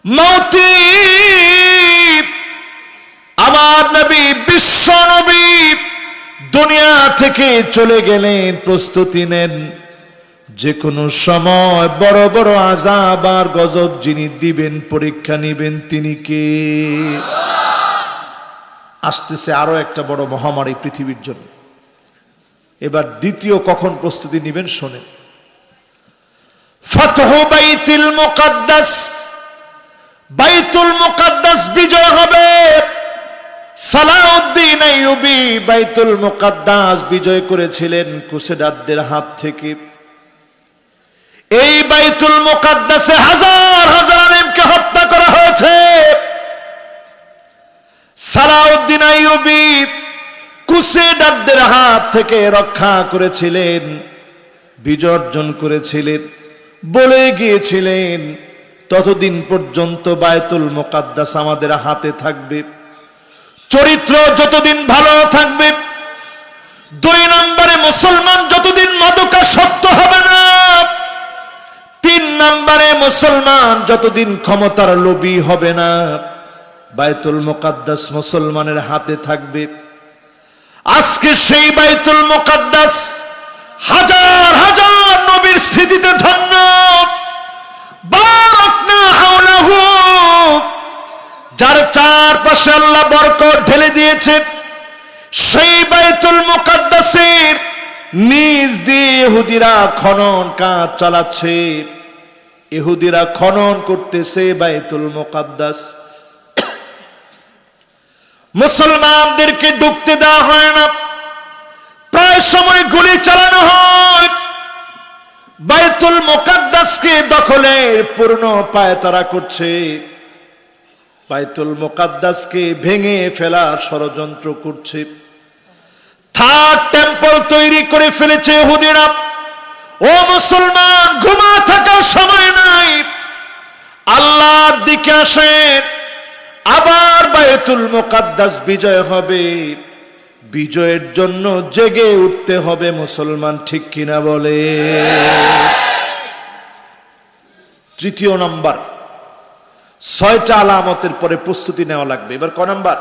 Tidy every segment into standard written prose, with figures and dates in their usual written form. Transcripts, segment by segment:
মৌতি আমার নবী বিশ্ব নবী দুনিয়া থেকে চলে গেলেন, প্রস্তুতি নেন, যে কোনো সময় বড় বড় আযাব আর গজব যিনি দিবেন, পরীক্ষা নিবেন, তিনি কে? আসতেছে আরো একটা বড় মহামারী পৃথিবীর জন্য। এবার দ্বিতীয় কখন প্রস্তুতি নিবেন শোনেন। ফাতহু বাইতুল মুকাদ্দাস, বাইতুল মুকাদ্দাস বিজয় হবে। সালাউদ্দিন আইয়ুবী বাইতুল মুকাদ্দাস বিজয় করেছিলেন ক্রুসেডারদের হাত থেকে। এই বাইতুল মুকাদ্দাসে হাজার হাজার আলেমকে হত্যা করা হয়েছে। সালাউদ্দিন আইয়ুবী ক্রুসেডারদের হাত থেকে রক্ষা করেছিলেন, বিজয় অর্জন করেছিলেন, বলে গিয়েছিলেন ততদিন পর্যন্ত বাইতুল মুকাদ্দাস আমাদের হাতে থাকবে। চরিত্র যতদিন ভালো থাকবে, 2 নম্বরে মুসলমান যতদিন মাদকাসক্ত হবে না, 3 নম্বরে মুসলমান যতদিন ক্ষমতার লোভী হবে না, বাইতুল মুকাদ্দাস মুসলমানের হাতে থাকবে। আজকে সেই বাইতুল মুকাদ্দাস হাজার হাজার নবীর স্মৃতিতে ধন্য, বারাকনা হাওলাহু, যার চারপাশে আল্লাহ বরকত ঢেলে দিয়েছে, সেই বাইতুল মুকাদ্দাসের নিজ দিয়ে ইহুদিরা খনন কাজ চালাচ্ছে। ইহুদিরা খনন করতেছে বাইতুল মুকাদ্দাস। মুসলমানদেরকে ঢুকতে দেওয়া হয় না, প্রায় সময় গুলি চালানো হয়। বাইতুল মুকাদ্দাসকে দখলের পূর্ণ পায়তারা করছে, বাইতুল মুকাদ্দাসকে ভেঙে ফেলার ষড়যন্ত্র করছে। থার্ড টেম্পল তৈরি করে ফেলেছে ইহুদিরা। ও মুসলমান, ঘুমা থাকার সময় নাই, আল্লাহর দিকে আসেন। আবার বাইতুল মুকাদ্দাস বিজয় হবে, বিজয়ের জন্য জেগে উঠতে হবে মুসলমান, ঠিক কিনা বলে? তৃতীয় নাম্বার, 6টা আলামতের পরে প্রস্তুতি নেওয়া লাগবে। এবার ক নাম্বার?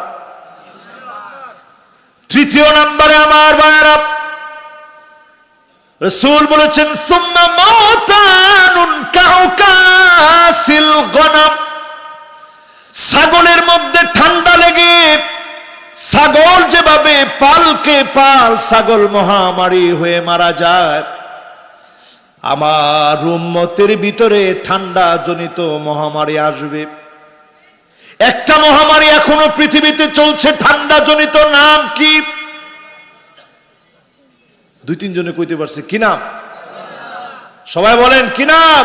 তৃতীয় নাম্বারে আমার ভাইরা, রাসূল বলেছেন সুম্মা মাউতানুন কাউকাসিল গনাম, ছাগলের মধ্যে ঠান্ডা লেগে ছাগল যেভাবে পালকে পাল ছাগল মহামারী হয়ে মারা যায়, আমার উম্মতের ভিতরে ঠান্ডা জনিত মহামারী আসবে। একটা মহামারী এখনো পৃথিবীতে চলছে ঠান্ডা জনিত, নাম কি? 2-3 জনে কইতে পারছে কি নাম? সবাই বলেন কি নাম?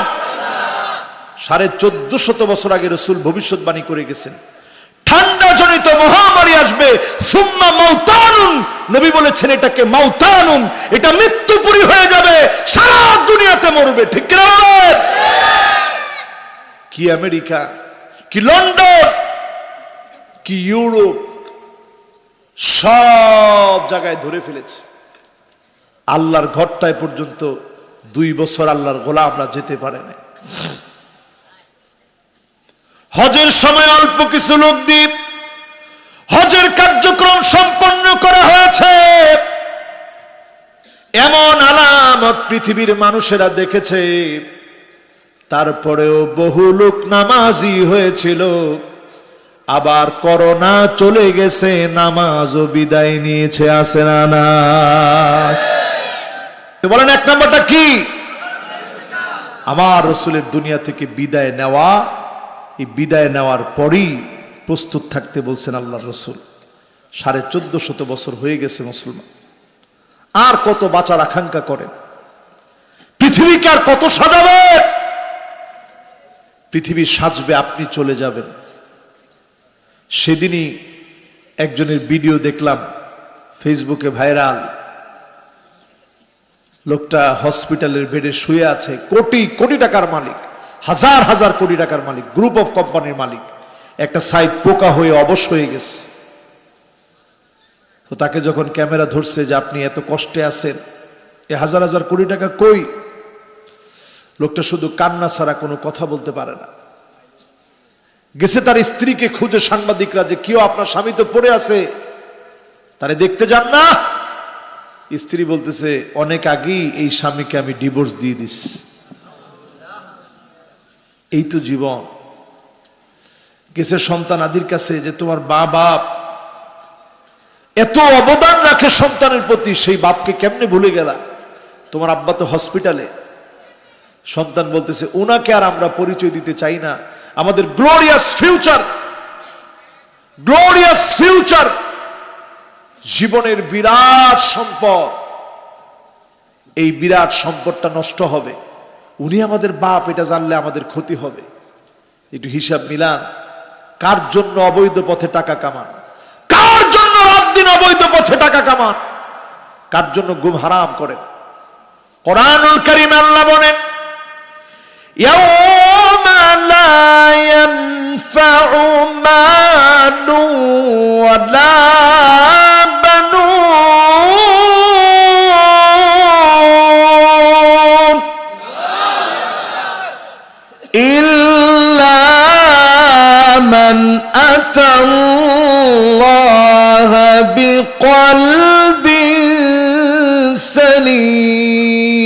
1450 বছর আগে রাসূল ভবিষ্যৎবাণী করে গেছেন ঠান্ডা জনিত মহামারী আসবে। সুম্মা মাউতানুন, নবী বলেছেন এটাকে মাউতানুন, এটা মৃত্যুপুরী হয়ে যাবে, সারা দুনিয়াতে মরবে, ঠিক কি না? কি আমেরিকা, কি লন্ডন, কি ইউরোপ, সব জায়গায় ধরে ফেলেছে। আল্লাহর ঘরটায় পর্যন্ত 2 বছর আল্লাহর গোলামরা যেতে পারে না। হজের সময় অল্প কিছু লোক দিয়ে হজের কার্যক্রম সম্পন্ন করা হয়েছে, এমন আলামত পৃথিবীর মানুষেরা দেখেছে। তারপরেও বহু লোক নামাজি হয়েছিল, আবার করোনা চলে গেছে, নামাজও বিদায় নিয়েছে, আছে না? না বলেন 1 নম্বরটা কি? আমার রাসূলের দুনিয়া থেকে বিদায় নেওয়া। এই বিদায় নেওয়ার পরই প্রস্তুত থাকতে বলছেন আল্লাহ রাসূল। 1450 বছর হয়ে গেছে মুসলমান, আর কত বাঁচার আকাঙ্ক্ষা করেন? পৃথিবীকে আর কত সাজাবে? পৃথিবী সাজবে, আপনি চলে যাবেন। সেদিনই একজনের ভিডিও দেখলাম ফেসবুকে ভাইরাল, লোকটা হসপিটালের বেডে শুয়ে আছে, কোটি কোটি টাকার মালিক, হাজার হাজার কোটি টাকার মালিক, গ্রুপ অফ কোম্পানির মালিক, একটা সাইড পোকা হয়ে অবশ হয়ে গেছে। তো তাকে যখন ক্যামেরা ধরছে যে আপনি এত কষ্টে আছেন, এ হাজার হাজার কোটি টাকা কই, লোকটা শুধু কান্না ছাড়া কোনো কথা বলতে পারে না। গেছে তার স্ত্রীকে খুঁজে সাংবাদিকরা, যে কেউ আপনার স্বামী তো পড়ে আছে, তারে দেখতে যান না। স্ত্রী বলতেছে, অনেক আগেই এই স্বামীকে আমি ডিভোর্স দিয়ে দিস। এই তো জীবন। গেছে সন্তান আদির কাছে, যে তোমার বাপ এত অবদান রাখে সন্তানের প্রতি, সেই বাপকে কেমনে ভুলে গেলা? তোমার আব্বা তো হসপিটালে। সন্তান বলতেছে, ওনাকে আর আমরা পরিচয় দিতে চাই না। আমাদের গ্লোরিয়াস ফিউচার, জীবনের বিরাট সম্পদ, এই বিরাট সম্পদটা নষ্ট হবে। উনি আমাদের বাপ, এটা জানলে আমাদের ক্ষতি হবে। একটু হিসাব মিলান। কার জন্য অবৈধ পথে টাকা কামান? কার জন্য রাত দিন অবৈধ পথে টাকা কামান? কার জন্য গুম হারাম করেন? কোরআনুল কারীমে আল্লাহ বলেন, ইয়াউমা লা ইয়ানফাউ মালু ওয়ালা বানুন ইল্লা মান আতাল্লাহা বিকলবিন সালিম।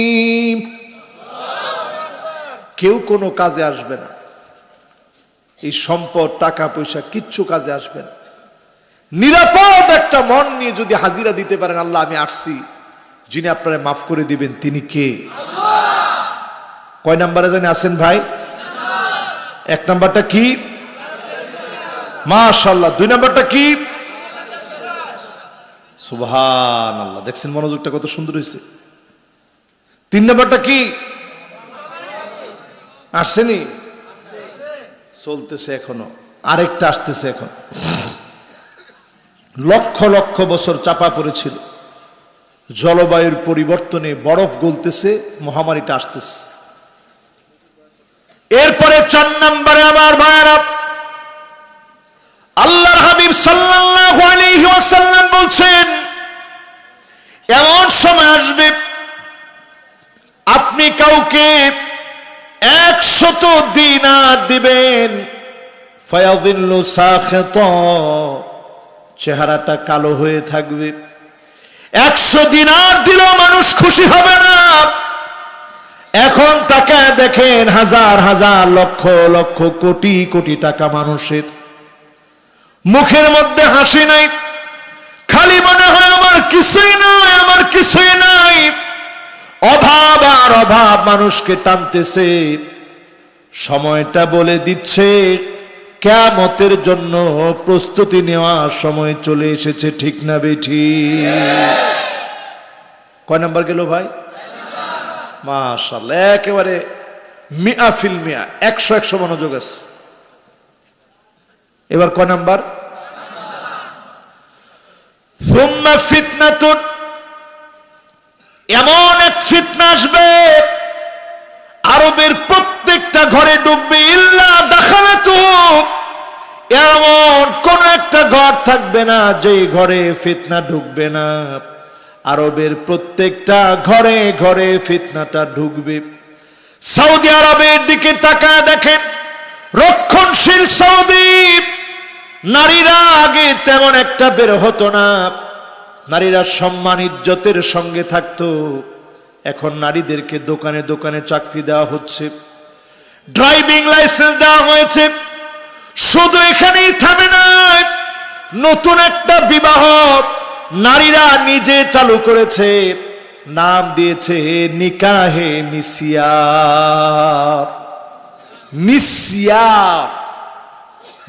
কেউ কোনো কাজে আসবে না, এই সম্পদ টাকা পয়সা কিচ্ছু কাজে আসবে না। নিরাপদ একটা মন নিয়ে যদি হাজিরা দিতে পারেন, আল্লাহ আমি আসছি, যিনি আপনারা মাফ করে দিবেন তিনি কে? কয় নাম্বারে জানি আছেন ভাই? 1 নাম্বারটা কি? মাশাআল্লাহ। 2 নাম্বারটা কি? সুবহানাল্লাহ। দেখছেন মনোযোগটা কত সুন্দর হয়েছে। 3 নাম্বারটা কি? আসেনি, চলতেছে এখনো, আরেকটা আসতেছে এখন। লক্ষ লক্ষ বছর চাপা পড়েছিল, জলবায়ুর পরিবর্তনে বরফ গলতেছে, মহামারীটা আসতেছে। এরপরে 4 নম্বরে আমার ভাইরা, আল্লাহর হাবিব সাল্লাল্লাহু আলাইহি ওয়াসাল্লাম বলছেন, এমন সময় আসবে আপনি কাউকে 100 দিনার দিবেন, ফায়াযিল্লু সাখিতা, চেহারাটা কালো হয়ে থাকবে। 100 দিনার দিলেও মানুষ খুশি হবে না। এখন তাকে দেখেন, হাজার হাজার লক্ষ লক্ষ কোটি কোটি টাকা মানুষের মুখের মধ্যে হাসি নাই, খালি মনে হয় আমার কিছুই নাই, আমার কিছুই নাই। অভাব আর অভাব মানুষকে টানতেছে। সময়টা বলে দিচ্ছে কিয়ামতের জন্য প্রস্তুতি নেওয়ার সময় চলে এসেছে, ঠিক না বেঠি? কয় নাম্বার গেল ভাই? মাশাআল্লাহ, একেবারে 100% 100 মনোযোগ আছে। এবার কয় নাম্বার? সুম্মা ফিতনাতুন, এমন এক ফিতনা আসবে আরবের প্রত্যেকটা ঘরে ডুববে, ইল্লা দাখালাতু, এমন কোন একটা ঘর থাকবে না যে ঘরে ফিতনা ঢুকবে না। আরবের প্রত্যেকটা ঘরে ঘরে ফিতনাটা ঢুকবে। সৌদি আরবের দিকে তাকায় দেখেন, রক্ষণশীল সৌদি, নারীরা আগে তেমন একটা বের হতো না, নারীরা সম্মান ইজ্জতের সঙ্গে থাকতো। এখন নারীদেরকে দোকানে দোকানে চাকরি দেওয়া হচ্ছে, ড্রাইভিং লাইসেন্স দেওয়া হয়েছে। শুধু এখানেই থামে না, নতুন একটা বিবাহ নারীরা নিজে চালু করেছে, নাম দিয়েছে নিকাহে মিসিয়ার।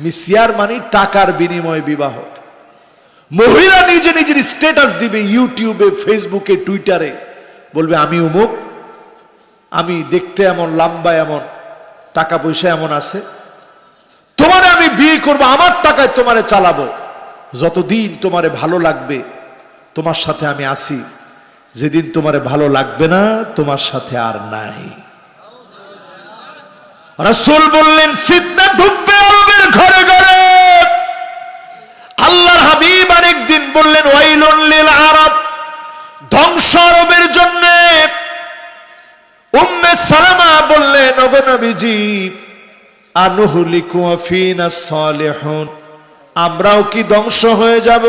মিসিয়ার মানে টাকার বিনিময় বিবাহ। মহিলা নিজে নিজের স্ট্যাটাস দিবে ইউটিউবে, ফেসবুকে, টুইটারে, বলবে আমি অমুক, আমি দেখতে এমন, লম্বা এমন, টাকা পয়সা এমন আছে, তোমারে আমি বিয়ে করবো, আমার টাকায় তোমারে চালাবো, যতদিন তোমারে ভালো লাগবে তোমার সাথে আমি আসি, যেদিন তোমারে ভালো লাগবে না তোমার সাথে আর নাই। রাসূল বললেন ফিতনা ঢুকবে আরবের ঘরে ঘরে। আল্লাহর হাবিব আরেকদিন বললেন ওয়াইলুন লিল আরব, ধ্বংস আরবের জন্য। উম্মে সালামা বললেন ওগো নবীজি, আনুহলিকু ওয়া ফিনা সালিহুন, আমরাও কি ধ্বংস হয়ে যাব?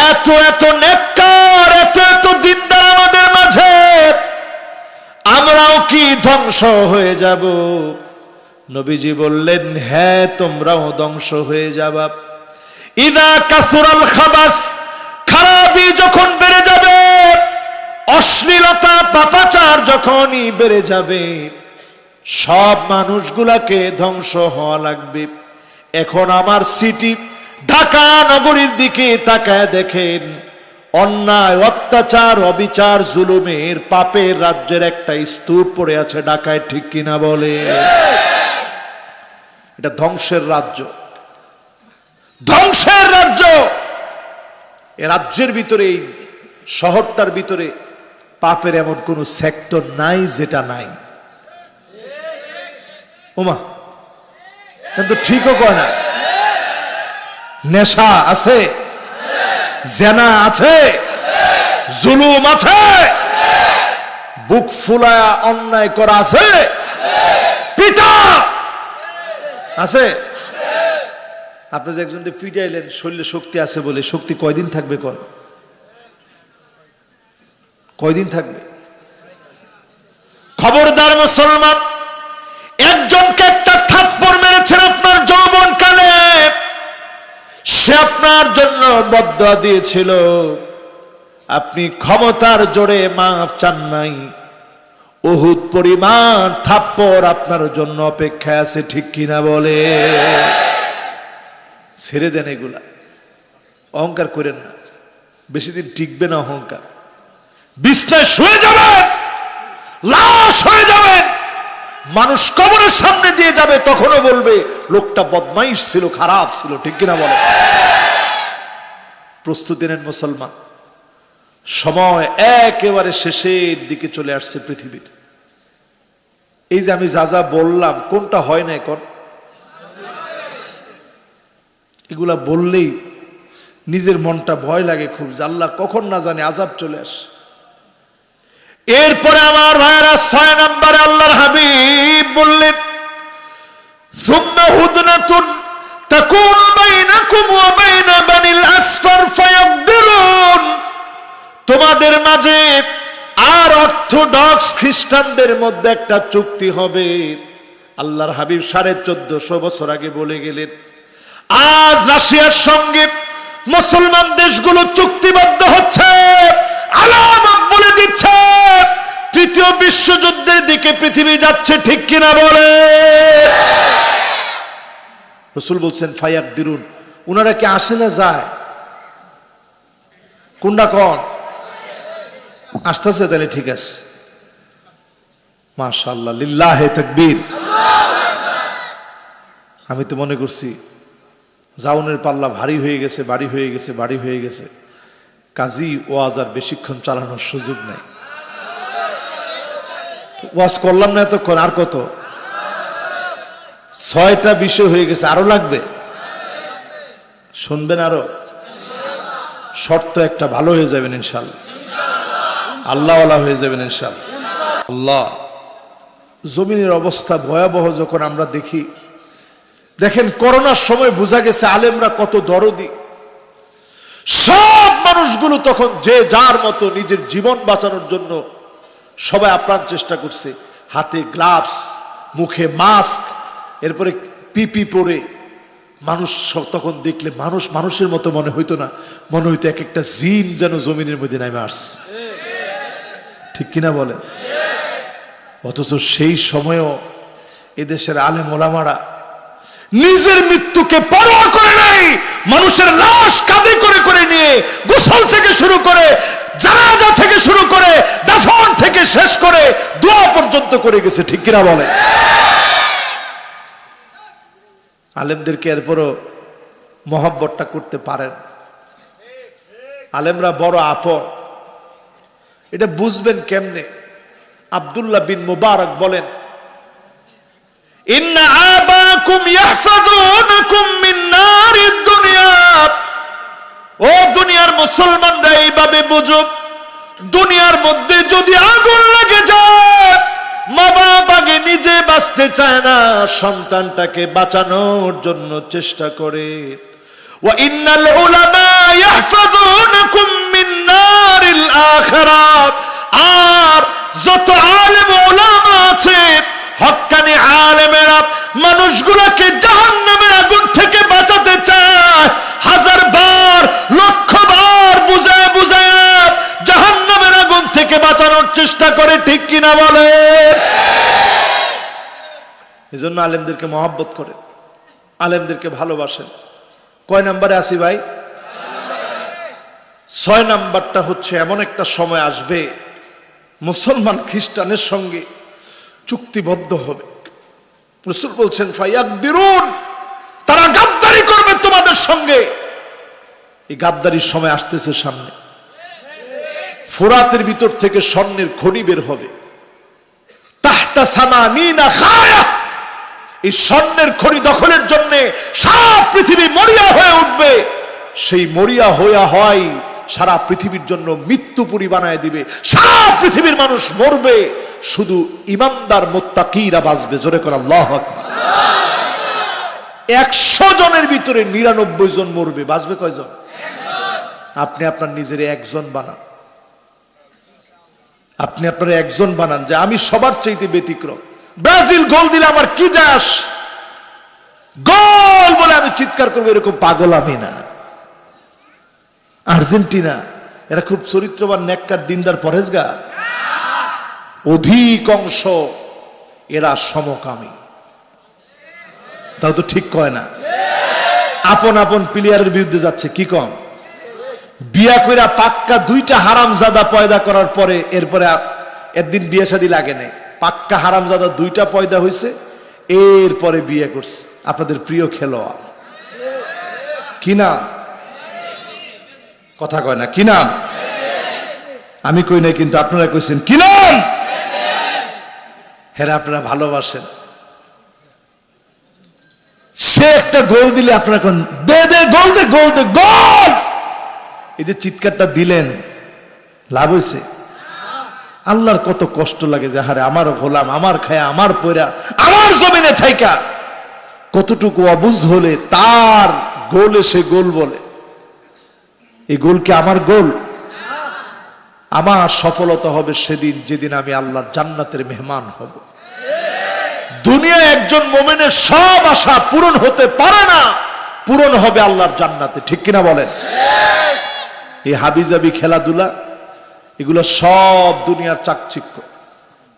এত এত নেককার, এত এত দিনদার আমাদের মাঝে, আমরাও কি ধ্বংস হয়ে যাব? নবীজি বললেন, হ্যাঁ, তোমরাও ধ্বংস হয়ে যাবা। ইদা কাসুরাল খাবাস, খারাপি যখন বেড়ে যাবে, অশ্লীলতা পাপাচার যখনই বেড়ে যাবে, সব মানুষগুলাকে ধ্বংস হওয়া লাগবে। এখন আমার সিটি ঢাকা নগরীর দিকে তাকায় দেখেন, অন্যায়, অত্যাচার, অবিচার, জুলুমের, পাপের রাজ্যের একটা স্তূপ পড়ে আছে ঢাকায়, ঠিক কিনা বলে? এটা ধ্বংসের রাজ্য, ধ্বংসের রাজ্য। এ রাজ্যের ভিতরে, এই শহরটার ভিতরে পাপের এমন কোন সেক্টর নাই যেটা নাই। ওমা, কিন্তু ঠিকও কয় না। নেশা আছে, জেনা আছে, জুলুম আছে, বুক ফুলায়া অন্যায় করা আছে, পিটা আছে। আপনি যে একজনকে পিটাইলেন, শরীরে শক্তি আছে বলে, শক্তি কয়দিন থাকবে? কয়দিন থাকবে? খবরদার মুসলমান, একজনকে একটা থাপ্পড় মেরেছেন আপনার যৌবনকালে, সে আপনার জন্য বদদুয়া দিয়েছিল, আপনি ক্ষমতার জোরে মাফ চান নাই, উহুদ পরিমাণ থাপ্পড় আপনার জন্য অপেক্ষায় আছে, ঠিক কিনা বলে? ছেড়ে দেন এগুলা, অহংকার করেন না, বেশি দিন টিকবে না অহংকার। বিছনায় শুয়ে যাবেন, লাশ হয়ে যাবেন, মানুষ কবরের সামনে দিয়ে যাবে, তখনও বলবে লোকটা বদমাইশ ছিল, খারাপ ছিল, ঠিক কিনা বলে? প্রস্তুতি নেন মুসলমান, সময় একেবারে শেষের দিকে চলে আসছে পৃথিবীর। এই যে আমি যা যা বললাম, কোনটা হয় না এখন? এগুলা বললেই নিজের মনটা ভয় লাগে খুব, যে আল্লাহ কখন না জানে আযাব চলে আসে। এরপরে আমার ভাইয়েরা, 6 নম্বরে আল্লাহর হাবিব বললেন, সুম্মা হুদনাতুন তাকুনু বাইনাকুম ওয়া বাইনা বানিল আসফার ফায়াকদিরুন, তোমাদের মাঝে আর অর্থোডক্স খ্রিস্টানদের মধ্যে একটা চুক্তি হবে। আল্লাহর হাবিব 1450 বছর আগে বলে গেলেন। আজ রাশিয়ার সঙ্গে মুসলমান দেশগুলো চুক্তিবদ্ধ হচ্ছে, আলামত বলে দিচ্ছে তৃতীয় বিশ্বযুদ্ধের দিকে পৃথিবী যাচ্ছে, ঠিক কিনা বলে? রাসূল বলছেন ফায়াকদিরুন, উনারা কি আসে না যায়? কোনটা কোন? আসতেছে, তাহলে ঠিক আছে, মাশাআল্লাহ, লিল্লাহে তাকবীর। আমি তো মনে করছি জাউনের পাল্লা ভারী হয়ে গেছে, বাড়ি হয়ে গেছে, বাড়ি হয়ে গেছে, কাজী ওয়াজ আর বেশিক্ষণ চালানোর সুযোগ নেই। ওয়াজ করলাম না এতক্ষণ, আর কত? 6টা বিষয় হয়ে গেছে, আরো লাগবে? শুনবেন আরো? শর্ত একটা, ভালো হয়ে যাবেন ইনশাআল্লাহ, আল্লাহওয়ালা হয়ে যাবেন ইনশাআল্লাহ। আল্লাহ, জমিনের অবস্থা ভয়াবহ যখন আমরা দেখি, দেখেন করোনার সময় বোঝা গেছে আলেমরা কত দরদি। সব মানুষগুলো তখন যে যার মতো নিজের জীবন বাঁচানোর জন্য সবাই আপ্রাণ চেষ্টা করছে, হাতে গ্লাভস, মুখে মাস্ক, এরপরে পিপি পরে। মানুষ তখন দেখলে মানুষের মতো মনে হইতো না, মনে হইতো এক একটা জিন যেন জমিনের মধ্যে নেমে আসছে, ঠিক কিনা বলেন? অথচ সেই সময়ও এদেশের আলেম ওলামারা নিজের মৃত্যুকে পরোয়া করে নাই, মানুষের লাশ কাঁধে করে করে নিয়ে গোসল থেকে শুরু করে, জানাজা থেকে শুরু করে, দাফন থেকে শেষ করে দোয়া পর্যন্ত করে গেছে, ঠিক কিনা বলে? আলেমদেরকে এরপরও মহব্বতটা করতে পারেন। আলেমরা বড় আপন, এটা বুঝবেন কেমনে? আব্দুল্লাহ বিন মুবারক বলেন, ইন্না আবাকুম ইয়াহফাযুনাকুম মিন নারিদ দুনিয়া, ও দুনিয়ার মুসলমানরা এইভাবে বুঝো, দুনিয়ার মধ্যে যদি আগুন লেগে যায়, মা বাপ আগে নিজে বাঁচতে চায় না, সন্তানটাকে বাঁচানোর জন্য চেষ্টা করে। ওয়া ইন্নাল উলামা ইয়াহফাযুনাকুম মিন নারিল আখিরাত, আর যত আলেম উলামা আছে, হক্কানি আলেমেরা মানুষগুলোকে জাহান্নামের আগুন থেকে বাঁচাতে চায়। হাজার বার লক্ষ বার বুঝায় বুঝায় জাহান্নামের আগুন থেকে বাঁচানোর চেষ্টা করে, ঠিক কিনা বলে? এজন্য আলেমদেরকে মহব্বত করে, আলেমদেরকে ভালোবাসেন। কয় নম্বরে আসি ভাই? 6 নাম্বারটা হচ্ছে এমন একটা সময় আসবে মুসলমান খ্রিস্টানের সঙ্গে চুক্তিবদ্ধ হবে। রাসূল বলছেন ফায়াকদিরুন, তারা গাদ্দারি করবে তোমাদের সঙ্গে। এই গাদ্দারির সময় আসতেছে সামনে। ফোরাতের ভিতর থেকে স্বর্ণের খনি বের হবে, তাহতা সামানিনা খায়া। এই স্বর্ণের খনি দখলের জন্য সারা পৃথিবী মরিয়া হয়ে উঠবে। সেই মরিয়া হইয়া হয় সারা পৃথিবীর জন্য মৃত্যুপুরী বানায় দিবে। সারা পৃথিবীর মানুষ মরবে, শুধু ইমানদার মুত্তাকিরা বাঁচবে। জোরে করে আল্লাহু আকবার। 100 জনের ভিতরে 99 জন মরবে, বাঁচবে কয়জন? আপনি আপনার নিজের একজন বানান, আপনি আপনার একজন বানান যে আমি সবার চাইতে ব্যতিক্রম। ব্রাজিল গোল দিলে আমার কি যাস, গোল বলে আমি চিৎকার করবো, এরকম পাগল আমি না। আর্জেন্টিনা এরা খুব চরিত্রবান, নেককার, দিনদার, পরহেজগার, অধিকাংশ এরা সমকামী। তাও তো ঠিক কয় না? আপন আপন প্লেয়ারের বিরুদ্ধে যাচ্ছে, কি কম? বিয়া কইরা পাক্কা 2টা হারামজাদা পয়দা করার পরে এরপরে একদিন বিয়ে শাদী লাগে নাই, পাক্কা হারামজাদা 2টা পয়দা হয়েছে, এরপরে বিয়ে করছে। আপনাদের প্রিয় খেলোয়াড় কি নাম? কথা কয় না, কি নাম? আমি কই নাই, কিন্তু আপনারা কইছেন কি নাম? হেরা আপনারা ভালোবাসেন। সে একটা গোল দিলে আপনারা কোন দে দে গোল, দে গোল, দে গোল। এই যে চিৎকারটা দিলেন, লাভ হয়েছে? আল্লাহর কত কষ্ট লাগে যে হারে আমারও গোলাম, আমার খায়া, আমার পয়রা, আমার জমিনে থাইকা কতটুকু অবুঝ হলে তার গোলে সে গোল বলে। এই গোল কি আমার গোল? আমার সফলতা হবে সেদিন যেদিন আমি আল্লাহর জান্নাতের মেহমান হব। দুনিয়ায় একজন মুমিনের সব আশা পূরণ হতে পারে না, পূরণ হবে আল্লাহর জান্নাতে, ঠিক কিনা বলেন? এই হাবিজাবি খেলাধুলা এগুলো সব দুনিয়ার চাকচিক্য,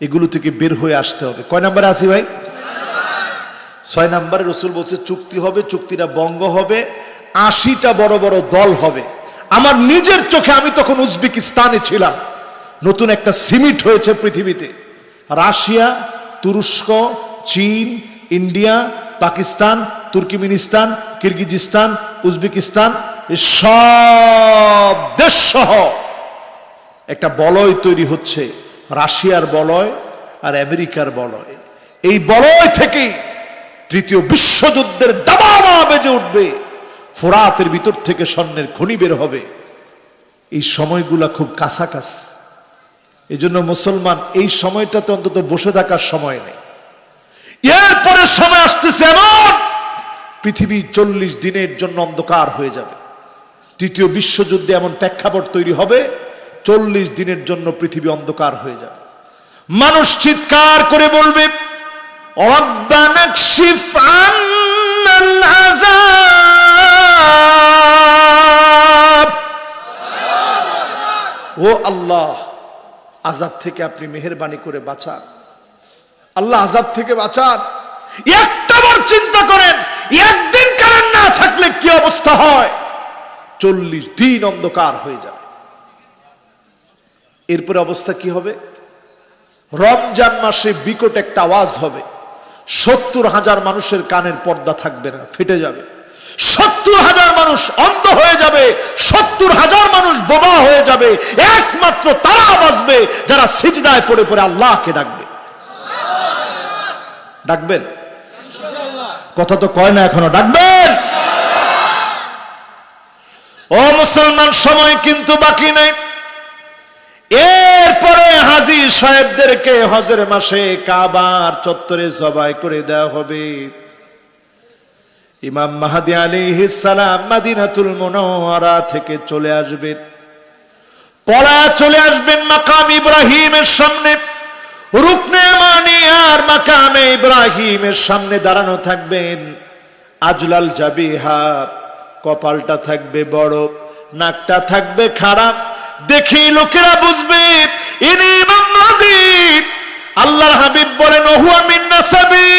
এগুলো থেকে বের হয়ে আসতে হবে। কয় নম্বরে আসি ভাই? 6 নম্বরে রাসূল বলছে চুক্তি হবে, চুক্তিটা ভঙ্গ হবে, 80টা বড় বড় দল হবে। আমার নিজের চোখে, আমি তখন উজবেকিস্তানে ছিলাম, নতুন একটা সিমিট হয়েছে পৃথিবীতে। রাশিয়া, তুরস্ক, চীন, India, Pakistan, Turkmenistan, Kyrgyzstan, Uzbekistan, সব দেশ সহ একটা বলয় তৈরি হচ্ছে, রাশিয়ার বলয় আর আমেরিকার বলয়। এই বলয় থেকেই 3য় বিশ্বযুদ্ধের দাবামা বেজে উঠবে। ফোরাতের ভিতর থেকে স্বর্ণের খনি বের হবে। এই সময়গুলা খুব কাছাকাছি। এই জন্য মুসলমান এই সময়টাতে অন্তত বসে থাকার সময় নেই। এরপরে সময় আসতেছে এমন, পৃথিবী 40 দিনের জন্য অন্ধকার হয়ে যাবে। 3য় বিশ্বযুদ্ধে এমন প্রেক্ষাপট তৈরি হবে, 40 দিনের জন্য পৃথিবী অন্ধকার হয়ে যাবে। মানুষ চিৎকার করে বলবে, রব্বানা কশিফ আন্নাল আযাব। ও আল্লাহ, আযাব থেকে আপনি মেহেরবানি করে বাঁচান। আল্লাহ আযাব থেকে বাঁচান। একটাবার চিন্তা করেন, একদিন কারেন্ট না থাকলে কি অবস্থা হয়? 40 দিন অন্ধকার হয়ে যাবে। এরপরে অবস্থা কি হবে? রমজান মাসে বিকট একটা আওয়াজ হবে, 70,000 মানুষের কানের পর্দা থাকবে না, ফেটে যাবে। 70,000 মানুষ অন্ধ হয়ে যাবে, 70,000 মানুষ বোবা হয়ে যাবে। একমাত্র তারা বাঁচবে যারা সিজদায় পড়ে পড়ে আল্লাহকে ডাকবে। ডাকবেন? কথা তো কয় না এখনো, ডাকবেন? ও মুসলমান, সময় কিন্তু বাকি নেই। এরপরে হাজী সাহেবদেরকে হজের মাসে কাবার চত্বরে জবাই করে দেওয়া হবে। ইমাম মাহদী আলাইহিস সালাম মদিনাতুল মুনাওয়ারা থেকে চলে আসবেন, পলা চলে আসবেন মাকাম ইব্রাহিমের সামনে। রুকনে ইয়ামানি আর মাকামে ইব্রাহিমের সামনে দাঁড়ানো থাকবেন। আজলাল জাবিহা, কপালটা থাকবে বড়, নাকটা থাকবে খারাপ। দেখি লোকেরা বুঝবে ইনি ইমাম মাহদী। আল্লাহর হাবিব বলেন ওহুয়া মিন নাসাবি,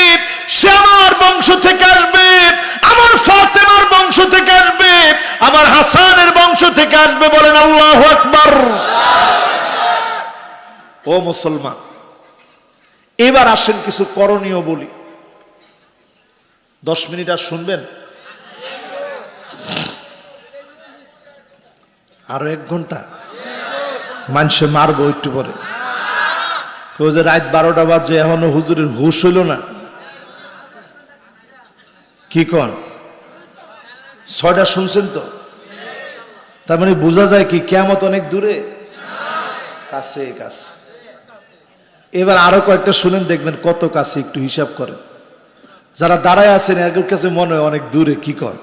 সে আমার বংশ থেকে আসবে, আমার ফাতেমার বংশ থেকে আসবে, আমার হাসানের বংশ থেকে আসবে। বলেন আল্লাহু আকবার। ও মুসলমান, এবার আসেন কিছু করণীয় বলি। 10 মিনিট আর শুনবেন? আরো 1 ঘন্টা মানুষে মারবো একটু পরে। যে রাত 12টা বাজে এখনো হুজুরের হুশ হইল না। কি কন? 6টা শুনছেন তো? তার মানে বোঝা যায় কি কিয়ামত অনেক দূরে, কাছে কাছে। এবার আরো কয়েকটা শুনেন, দেখবেন কত কাছে, একটু হিসাব করেন। যারা দাঁড়ায় আছেন এর কাছে মনে হয় অনেক দূরে। কি কর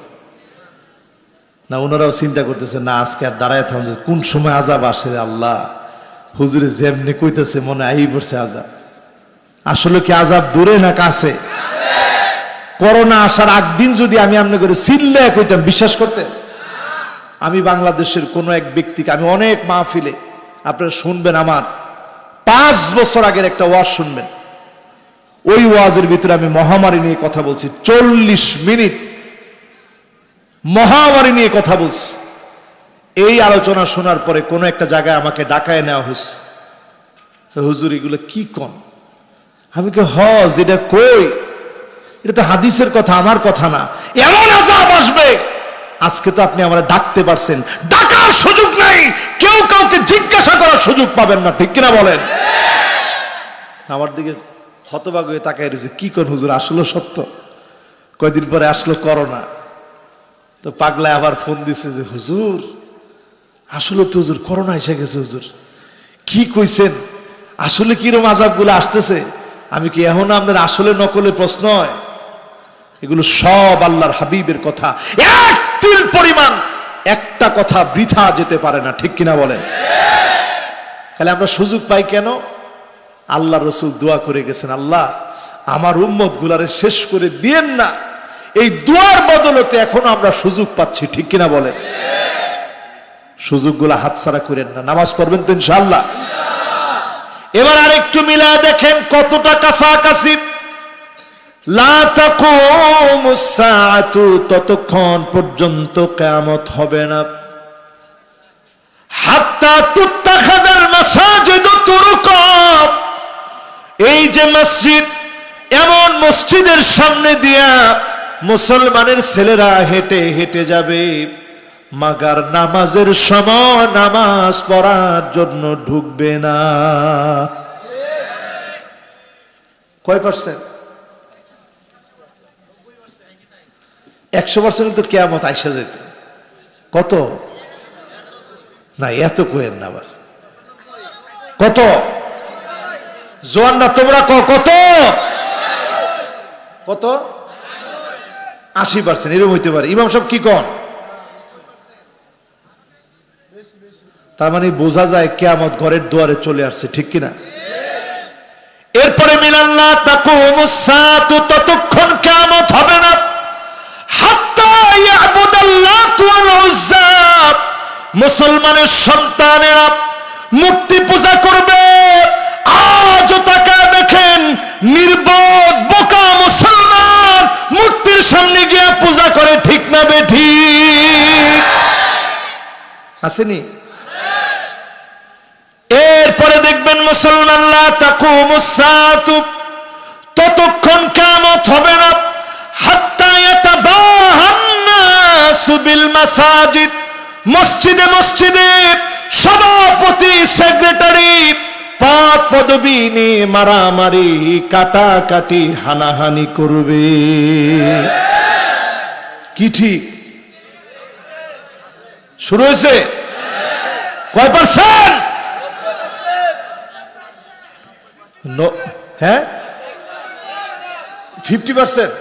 না, ওনারাও চিন্তা করতেছে না আজকে আর দাঁড়ায় থাকুন, কোন সময় আযাব আসে। আল্লাহ, হুজুরে যেমনি কইতেছে মনে আই পড়ছে আযাব। আসলে কি আযাব দূরে না কাছে? করোনা আসার আগদিন যদি আমি আমনে করে চিল্লায় কইতাম, বিশ্বাস করতেন? আমি বাংলাদেশের কোন এক ব্যক্তিকে, আমি অনেক মাহফিলে আপনারা শুনবেন, আমার 5 বছর আগের একটা ওয়াজ শুনবেন। ওই ওয়াজের ভিতরে আমি মহামারী নিয়ে কথা বলছি। 40 মিনিট মহামারী নিয়ে কথা বলছি। এই আলোচনা শোনার পরে কোন একটা জায়গায় আমাকে ডাকায় নেওয়া হয়েছে। হুজুর এগুলো কি কন? আমি কে হজ, এটা কই? এটা তো হাদিসের কথা, আমার কথা না। এমন আযাব আসবে, আজকে তো আপনি আমরা ডাকতে পারছেন, ডাকার সুযোগ নাই, কেউ কাউকে জিজ্ঞাসা করার সুযোগ পাবেন না। ঠিক কিনা বলেন? আমার দিকে হতবাক হয়ে তাকায় রয়েছে। কি কোন হুজুর? আসলে সত্য। কয়দিন পরে আসলো করোনা, তো পাগলায় আবার ফোন দিছে যে হুজুর আসলে তো হুজুর করোনা এসে গেছে। হুজুর কি কইছেন? আসলে কিরম আযাব গুলো আসতেছে? আমি কি এখন আপনার আসলে নকলে প্রশ্ন হয়? এগুলো সব আল্লাহর হাবিবের কথা। এক তিল পরিমাণ একটা কথা বৃথা যেতে পারে না। ঠিক কিনা বলেন? তাহলে আমরা সুযোগ পাই কেন? আল্লাহ রসুল দোয়া করে গেছেন, আল্লাহ আমার উম্মত গুলারে শেষ করে দিয়েন না। এই দোয়ার বদলতে এখনো আমরা সুযোগ পাচ্ছি। ঠিক কিনা বলেন? সুযোগগুলা হাতছাড়া করেন না। নামাজ পড়বেন তো ইনশাআল্লাহ? এবার আরেকটু মিলা দেখেন কতটা কাছাকাছি। লা তাকুমুস সাআতু, ততক্ষণ পর্যন্ত কিয়ামত হবে না। হাত্তা তুত্তাখাযাল মাসাজিদু তুরুকা, এই যে মসজিদ, এমন মসজিদের সামনে দিয়া মুসলমানের ছেলেরা হেঁটে হেঁটে যাবে, মাগার নামাজের সময় নামাজ পড়ার জন্য ঢুকবে না। কয় পার্সেন্ট? 100% তো কিয়ামত আইসা যেত। কত? না এত কইেন না আবার। কত? জোয়ানরা তোমরা কত? কত? 80%। এরকম হইতে পারে। ইমাম সাহেব কি কন? তার মানে বোঝা যায় কিয়ামত ঘরের দুয়ারে চলে আসছে। ঠিক কিনা? এরপরে মিনাল্লাহ তাকুমুস সাআতু, ততক্ষণ কিয়ামত হবে না। হাত্তা ইয়াবুদাল্লাতু ওয়াল উজ্জা, মুসলমানের সন্তানেরা মূর্তি পূজা করবে। আজও তাকায় দেখেন নির্বোধ বোকা মুসলমান মূর্তির সামনে গিয়ে পূজা করে। ঠিক না বেঠিক? আসেনি? এরপরে দেখবেন মুসলমান, লা তাকুমুস সাআতু, ততক্ষণ কিয়ামত হবে না। হাত্তা ইয়াতাবাহান নাসু বিল মাসাজিদ, মসজিদে মসজিদে সভাপতি, সেক্রেটারি, পদ পদবি নিয়ে মারামারি, কাটাকাটি, হানাহানি করবে। কি ঠিক? শুরু হয়েছে? কয় পার্সেন্ট? হ্যাঁ 50%,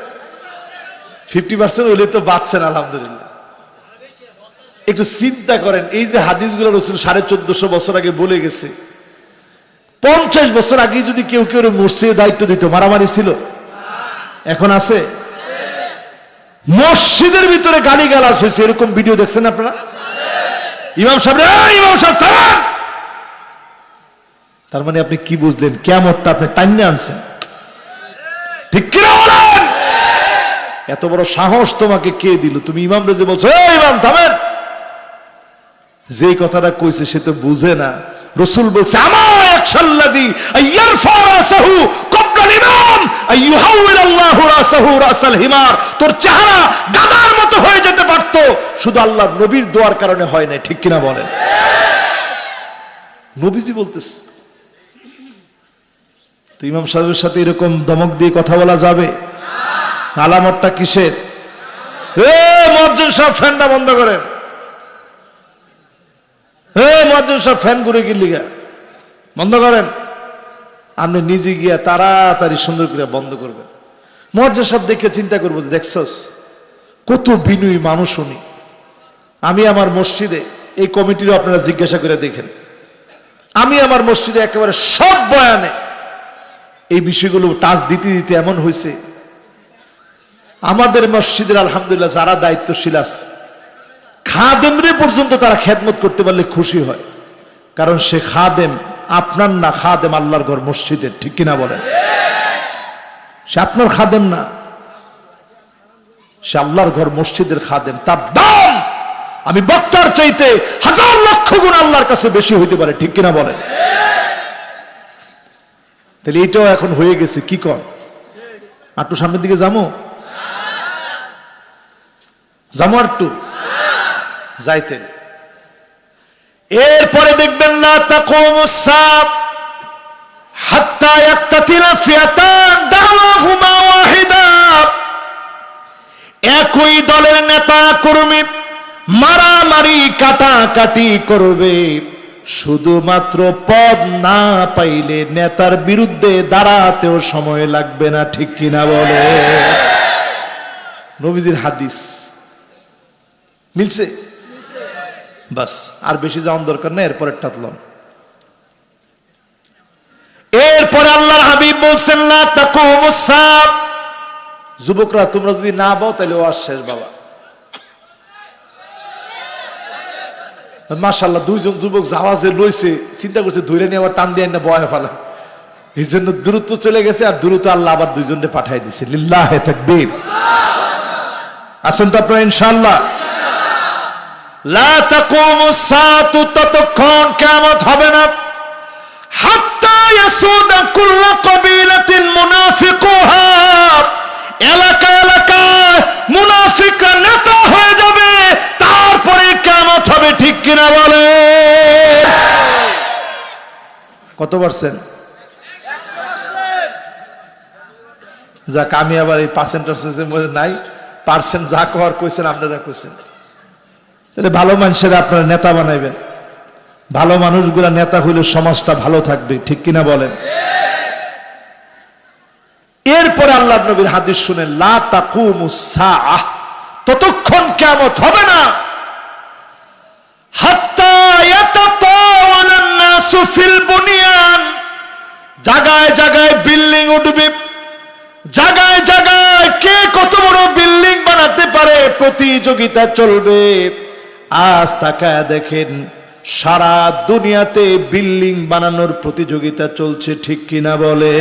50% হইলে তো বাঁচছেন আলহামদুলিল্লাহ। একটু চিন্তা করেন, এই যে হাদিসগুলো রাসূল 1450 বছর আগে বলে গেছে, 50 বছর আগে যদি কেউ কেউ মসজিদে দায়িত্ব দিত, মারামারি ছিল? এখন আছে? মসজিদের ভিতরে গালিগালাজ হয়েছে, এরকম ভিডিও দেখছেন আপনারা? ইমাম সাহেব, ইমাম সাহেব থামান। তার মানে আপনি কি বুঝলেন? কিয়ামতটা আপনি টাইনে আনছেন, ঠিক কিনা বলেন? এত বড় সাহস তোমাকে কে দিল? তুমি ইমাম রেজে বলছো ইমাম থামেন। যে কথাটা কইছে সে তো বুঝে না। রাসূল বলছে আমায়াকশাল্লাযী আইয়ারফা রাসাহু ক্বাবলাল ইমাম আইয়ুহাউল আল্লাহু রাসাহু রাসাল হিমার। তোর চেহারা গাধার মতো হয়ে যেতে পারতো, শুধু আল্লাহর নবীর দোয়ার কারণে হয় না, ঠিক কিনা বলেন? নবীজি বলতেছে। তো ইমাম সাহেবের সাথে এরকম ধমক দিয়ে কথা বলা যাবে? আলামতটা কিসের? মুয়াজ্জিন সাহেব ফ্যানটা বন্ধ করেন। মুয়াজ্জিন সাহেব ফ্যান ঘুরে কি লিগা বন্ধ করেন? আপনি নিজে গিয়া তাড়াতাড়ি সুন্দর করে বন্ধ করবেন। মুয়াজ্জিন সাহেব দেখে চিন্তা করবো যে দেখছস কত বিনয়ী মানুষ উনি। আমি আমার মসজিদে, এই কমিটিরও আপনারা জিজ্ঞাসা করে দেখেন, আমি আমার মসজিদে একেবারে সব বয়ানে এই বিষয়গুলো টাচ দিতে দিতে এমন হয়েছে, আমাদের মসজিদের আলহামদুলিল্লাহ যারা দায়িত্বশীল আছে, খাদেমরে পর্যন্ত তারা খেদমত করতে পারলে খুশি হয়। কারণ সে খাদেম আপনার না, খাদেম আল্লাহর ঘর মসজিদের, ঠিক কিনা বলেন? সে আপনার খাদেম না, সে আল্লাহর ঘর মসজিদের খাদেম। তার দাম আমি বক্তার চাইতে 1000 লক্ষ গুণ আল্লাহর কাছে বেশি হইতে পারে, ঠিক কিনা বলেন? তাহলে এটাও এখন হয়ে গেছে। কি কর, একটু সামনের দিকে যাবো একটু যাইতেন। এরপরে দেখবেন না তাকুমুস সাআহ হাত্তা ইয়াকতাতিলা ফিয়াতান দাওয়াহুমা ওয়াহিদা। একই দলের নেতা কর্মী মারামারি কাটাকাটি করবে, শুধুমাত্র পদ না পাইলে নেতার বিরুদ্ধে দাঁড়াতেও সময় লাগবে না, ঠিক কিনা বলে? নবীজির হাদিস মিলছে? বাস, আর বেশি যাওয়ার দরকার নেই। এরপরে টাতলাম। এরপরে আল্লাহর হাবিব বলছেন না তাকুমুস সাআহ। যুবকরা তোমরা যদি না বাও তাহলে ওয়াজ শেষ বাবা। মাশাআল্লাহ, দুইজন যুবক জাওয়াজে লইছে, চিন্তা করছে ধরে নিয়ে আবার টান দিয়ে না বয়া ফেলা, এই জন্য দ্রুত চলে গেছে। আর দ্রুত আল্লাহ আবার দুইজনকে পাঠাই দিছে। লিল্লাহি তাকবীর। আসুন তো আপনারা ইনশাআল্লাহ। লা তাকুমুস সাআতু, ততক্ষণ কিয়ামত হবে না, হাত্তা ইয়াসুদা কুল্লু কাবিলাতিন মুনাফিকুহা। এলাকা এলাকায় মুনাফিকরা নেতা হয়ে যাবে, তারপরে কিয়ামত হবে, ঠিক কিনা বলে? কত পার্সেন্ট? যাক, আমি আবার এই পার্সেন্টেজের মধ্যে নাই। পার্সেন্ট যা করার কইছেন আপনারা কইছেন। তাহলে ভালো মানুষের আপনারা নেতা বানাইবেন। ভালো মানুষগুলা নেতা হইলে সমাজটা ভালো থাকবে, ঠিক কিনা বলেন? এরপরে আল্লাহর নবীর হাদিস শুনেন, লা তাকুমুস সাআহ, ততক্ষণ কিয়ামত হবে না, হাত্তা ইয়াতাতাওয়ালান নাসু ফিল বুনিয়ান। জায়গায় জায়গায় বিল্ডিং উঠবে, জায়গায় জায়গায় কে কত বড় বিল্ডিং বানাতে পারে প্রতিযোগিতা চলবে। আজ তাকায় দেখেন সারা দুনিয়াতে বিল্ডিং বানানোর প্রতিযোগিতা চলছে, ঠিক কিনা বলে?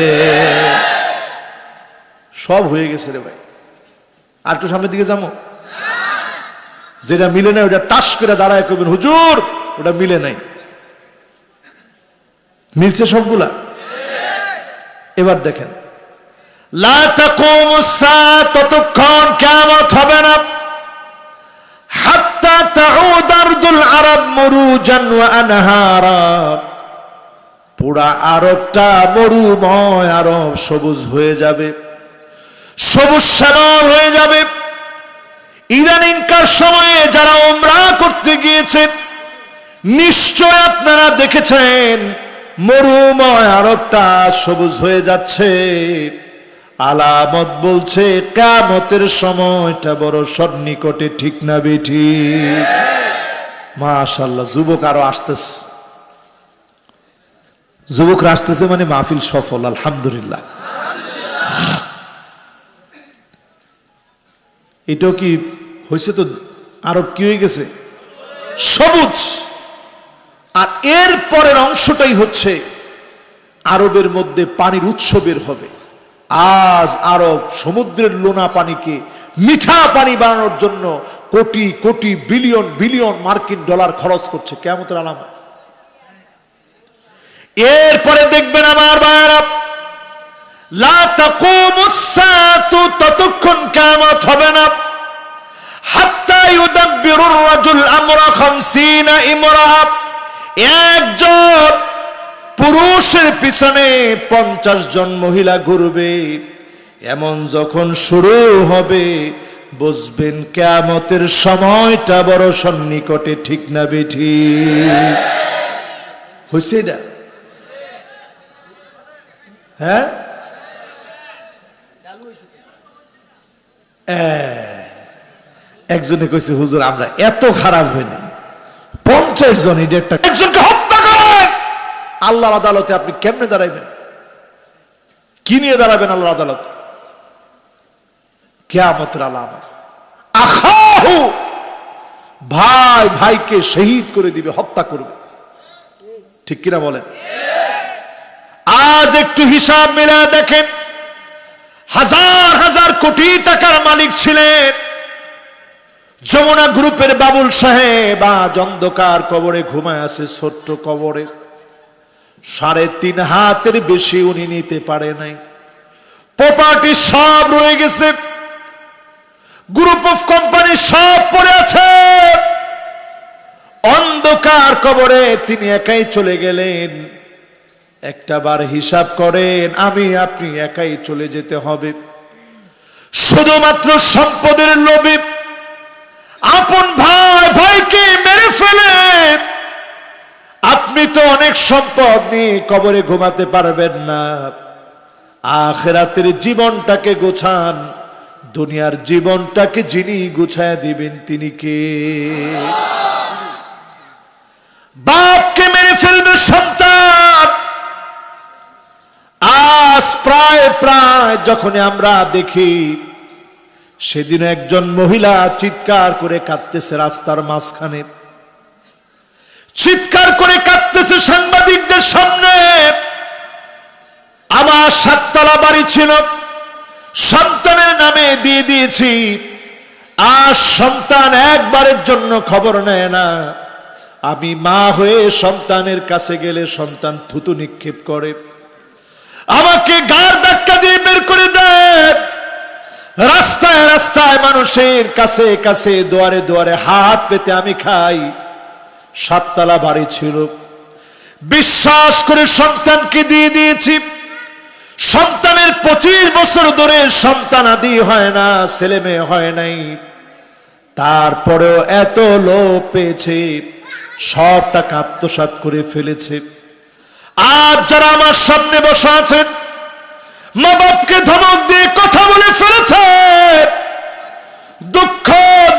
সব হয়ে গেছে রে ভাই। আর একটু সামনের দিকে যাবো। যেটা মিলে নাই ওটা টাস করে দাঁড়ায় কবেন হুজুর ওটা মিলে নাই। মিলছে সবগুলা? এবার দেখেন, লা তাকুমুস সাআহ, ততক্ষণ কিয়ামত হবে না, হাত্তা তাউদ আরদুল আরব মুরুজান ওয়া আনহারা। পুরা আরবটা মরুময় আরব সবুজ হয়ে যাবে, সবুজ শ্যামল হয়ে যাবে। ইদানিংকার সময়ে যারা উমরা করতে গিয়েছেন, নিশ্চয় আপনারা দেখেছেন মরুময় আরবটা সবুজ হয়ে যাচ্ছে। আলামত বলছে কিয়ামতের সময়টা বড় সন্নিকটে, ঠিক না বেঠি? মাশাআল্লাহ, যুবক আরো আসতেছে, যুবকরা আসতেছে মানে মাহফিল সফল, আলহামদুলিল্লাহ। এটাও কি হয়েছে? তো আরব কি হয়ে গেছে? সবুজ। আর এর পরের অংশটাই হচ্ছে আরবের মধ্যে পানির উৎস বের হবে। আজ আরব সমুদ্রের লোনা পানিকে মিঠা পানি বানানোর জন্য কোটি কোটি বিলিয়ন বিলিয়ন মার্কিন ডলার খরচ করছে। কিয়ামতের আলামত। এরপরে দেখবেন আমার ভাইরা, লা তাকুমুস সাআতু, ততক্ষণ কিয়ামত হবে না, হাত্তা ইউদাব্বিরুর রাজুল আমরা 50 ইমরাআ, একজন পুরুষের পিছনে 50 জন মহিলা ঘুরবে। এমন যখন শুরু হবে বুঝবেন কিয়ামতের সময়টা বড় সন্নিকটে, ঠিক না বেঠি? হইছে না? হ্যাঁ, একজনে কইছে হুজুর আমরা এত খারাপ হইনি, 50 জন একজনকে হত্যা করেন, আল্লাহর আদালতে আপনি কেমনে দাঁড়াইবেন? কি নিয়ে দাঁড়াবেন আল্লাহর আদালতে? কিয়ামতের আলামত। আখাহু, ভাই ভাইকে শহীদ করে দিবে, হত্যা করবে, ঠিক কিনা বলেন? আজ একটু হিসাব মিলায় দেখেন, হাজার হাজার কোটি টাকার মালিক ছিলেন যমুনা গ্রুপের বাবুল সাহেব, আজ অন্ধকার কবরে ঘুমায় আছে, ছোট্ট কবরে। 3.5 হাতের বেশি উনি নিতে পারে নাই, প্রপার্টি সব রয়ে গেছে, গ্রুপ অফ কোম্পানি সব পড়ে আছে। অন্ধকার কবরে তিনি একাই চলে গেলেন। একটা বার হিসাব করেন, আমি আপনি একাই চলে যেতে হবে, শুধুমাত্র সম্পদের লোভে আপন ভাই ভাইকে মেরে ফেলে। আপনি তো অনেক সম্পদ নিয়ে কবরে ঘুমাতে পারবেন না। আখিরাতের জীবনটাকে গোছান, দুনিয়ার জীবনটাকে যিনি গুছায় দিবেন তিনি কে? বাপকে মেরে ফেলবে সন্তান। আজ প্রায় প্রায় যখন আমরা দেখি, সেদিন একজন মহিলা চিৎকার করে কাঁদতেছে রাস্তার মাঝখানে, চিৎকার করে কাঁদতেছে সাংবাদিকদের সামনে। আমার 7 তলা বাড়ি ছিল, সন্তানের নামে দিয়ে দিয়েছি। আর সন্তান একবারের জন্য খবর নেয় না। আমি মা হয়ে সন্তানের কাছে গেলে সন্তান থুতু নিক্ষেপ করে, আমাকে গাড় ধাক্কা দিয়ে বের করে দেয়। রাস্তায় রাস্তায় মানুষের কাছে কাছে দুয়ারে দুয়ারে হাত পেতে আমি খাই। 7 তলা বাড়ি ছিল, বিশ্বাস করে সন্তানকে দিয়ে দিয়েছি। সন্তানের 25 বছর ধরে সন্তান আদি হয় না, ছেলে মেয়ে হয় নাই। তারপরেও এত লোভ পেয়েছে, সব টাকা আত্মসাৎ করে ফেলেছে। আজ যারা আমার সামনে বসে আছেন, মা বাপকে ধমক দিয়ে কথা বলে ফেলেছে, দুঃখ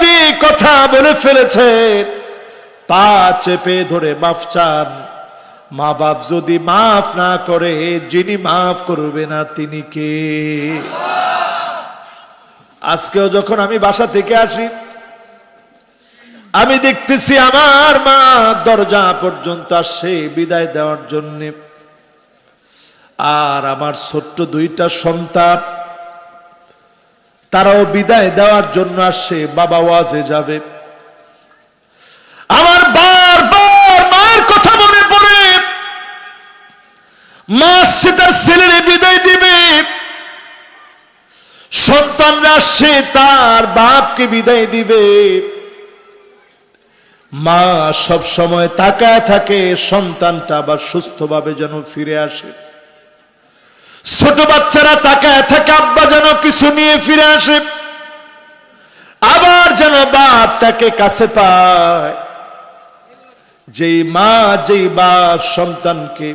দিয়ে কথা বলে ফেলেছে, পা চেপে ধরে মাফ চান। মা বাপ যদি মাফ না করে, যিনি মাফ করবে না তিনি কে? আজকেও যখন আমি বাসা থেকে আসি, আমি দেখতেছি আমার মা দরজা পর্যন্ত আসছে বিদায় দেওয়ার জন্য। আর আমার ছোট্ট 2টা সন্তান, তারাও বিদায় দেওয়ার জন্য আসছে, বাবা ওয়াজে যাবে। আমার বারবার মায়ের কথা মনে পড়ে। মা সে তার ছেলের বিদায় দিবে, সন্তানরা আসছে তার বাপকে বিদায় দিবে। মা সব সময় তাকায় থাকে সন্তানটা আবার সুস্থভাবে যেন ফিরে আসে। ছোট বাচ্চারা তাকায় থাকে আব্বা যেন কিছু নিয়ে ফিরে আসে, আবার যেন বাপটাকে কাছে পায়। যেই মা যেই বাপ সন্তানকে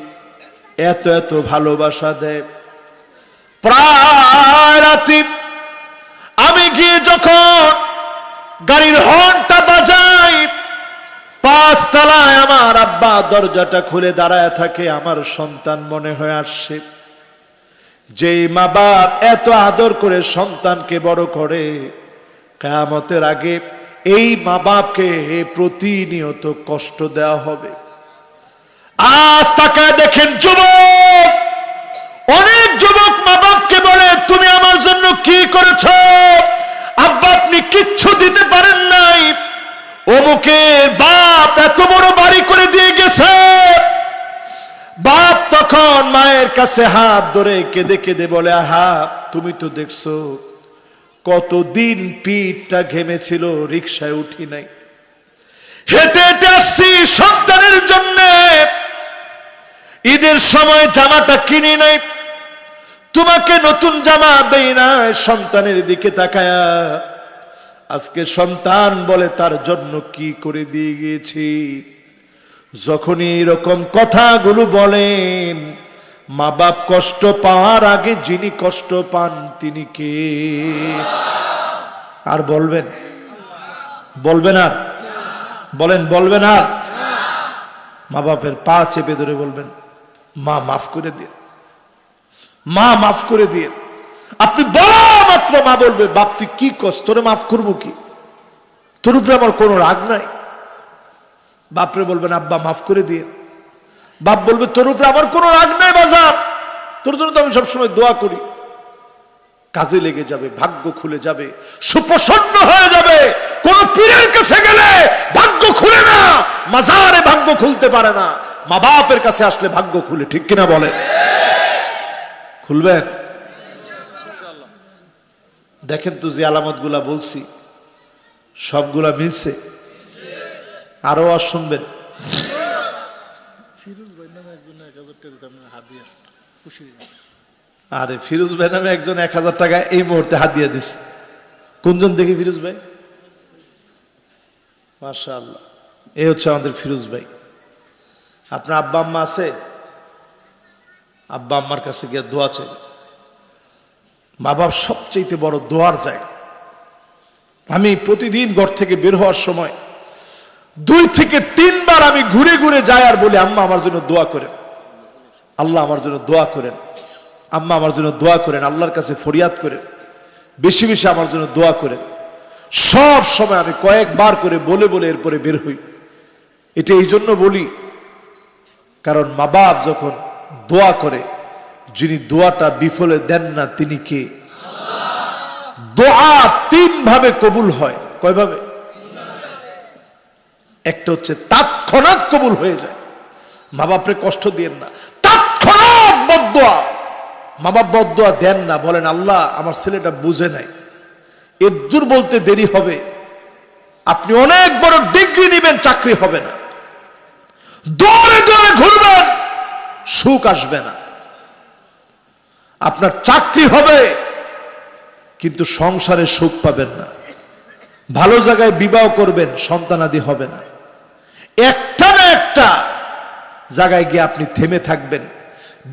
এত এত ভালোবাসা দেয়। প্রায় রাতে আমি গিয়ে যখন গাড়ির হর্নটা বাজাই, 5 তলায় আমার আব্বা দরজাটা খুলে দাঁড়ায় থাকে। আমার সন্তান মনে হয়ে আসছে। যেই মা বাপ এত আদর করে সন্তানকে বড় করে, কিয়ামতের আগে এই মা বাপকে প্রতিনিয়ত কষ্ট দেওয়া হবে। আজ তাকায় দেখেন যুবক, অনেক যুবক মা বাপকে বলে তুমি আমার জন্য কি করেছো? আব্বা আপনি কিচ্ছু দিতে পারেন নাই, অমুকের বাপ এত বড় বাড়ি করে দিয়ে গেছে। বাপ তখন মায়ের কাছে হাত ধরে কেঁদে কেঁদে বলে, আহা তুমি তো দেখছো কতদিন পিঠটা ঘেমেছিল, রিকশায় উঠি নাই, হেঁটে হেঁটে আসছি সন্তানের জন্য, ঈদের সময় জামাটা কিনি নাই, তোমাকে নতুন জামা দেই নাই। সন্তানের দিকে তাকায়া আজকে সন্তান বলে তার জন্য কি করে দিয়ে গিয়েছি। যখনই এরকম কথাগুলো বলেন, মা বাপ কষ্ট পাওয়ার আগে যিনি কষ্ট পান তিনি কে? আর বলবেন? বলবেন আর? বলেন বলবেন আর? মা বাপের পা চেপে ধরে বলবেন, মা মাফ করে দিন, মা মাফ করে দিন। আপনি বলা মাত্র মা বলবে, বাপ তুই কি কষ্ট, তোরে মাফ করবো কি, তোর উপরে আমার কোনো রাগ নাই। বাপরে বলবেন, আব্বা মাফ করে দিন। বাপ বলবে, তোর উপরে আমার কোনো রাগ নাই বাজার, তোর জন্য তো আমি সবসময় দোয়া করি। কাজে লেগে যাবে, ভাগ্য খুলে যাবে, সুপ্রসন্ন হয়ে যাবে। কোন পীরের কাছে গেলে ভাগ্য খুলে না, মাজারে ভাগ্য খুলতে পারে না, মা বাপের কাছে আসলে ভাগ্য খুলে। ঠিক কিনা বলে? খুলবেন? দেখেন তো যে আলামত গুলা বলছি সবগুলা মিলছে? আরো আর শুনবেন? আরে ফিরোজ ভাই নামে একজন 1000 টাকা এই মুহূর্তে হাত দিয়ে দিচ্ছে। কোনজন দেখি ফিরোজ ভাই? মাশাআল্লাহ, এই হচ্ছে আমাদের ফিরোজ ভাই। আপনার আব্বা আম্মা আছে? আব্বা আম্মার কাছে গিয়ে দোয়া চাই। মা বাপ সবচেয়ে বড় দোয়ার জায়গা। আমি প্রতিদিন ঘর থেকে বের হওয়ার সময় 2 থেকে 3 বার আমি ঘুরে ঘুরে যাই আর বলি, আম্মা আমার জন্য দোয়া করেন, আল্লাহ আমার জন্য দোয়া করেন, আম্মা আমার জন্য দোয়া করেন, আল্লাহর কাছে ফরিয়াদ করেন, বেশি বেশি আমার জন্য দোয়া করেন। সব সময় আমি কয়েকবার করে বলে বলে এরপরে বের হই। এটা এই জন্য বলি, কারণ মা বাপ যখন দোয়া করে, যিনি দোয়াটা বিফলে দেন না তিনি কে? দোয়া 3 ভাবে কবুল হয়। কয় ভাবে? একটা হচ্ছে তৎক্ষণাৎ কবুল হয়ে যায়। মা বাপরে কষ্ট দিয়েন না, তৎক্ষণাৎ বদদোয়া। মা বাপ বদদোয়া দেন না, বলেন আল্লাহ আমার ছেলেটা বুঝে নাই, এদূর বলতে দেরি হবে, আপনি অনেক বড় ডিগ্রি নেবেন, চাকরি হবে না, দৌড়ে দৌড়ে ঘুরবেন, সুখ আসবে না। আপনার চাকরি হবে কিন্তু সংসারে সুখ পাবেন না। ভালো জায়গায় বিবাহ করবেন, সন্তানাদি হবে না। একটা না একটা জায়গায় গিয়ে আপনি থেমে থাকবেন,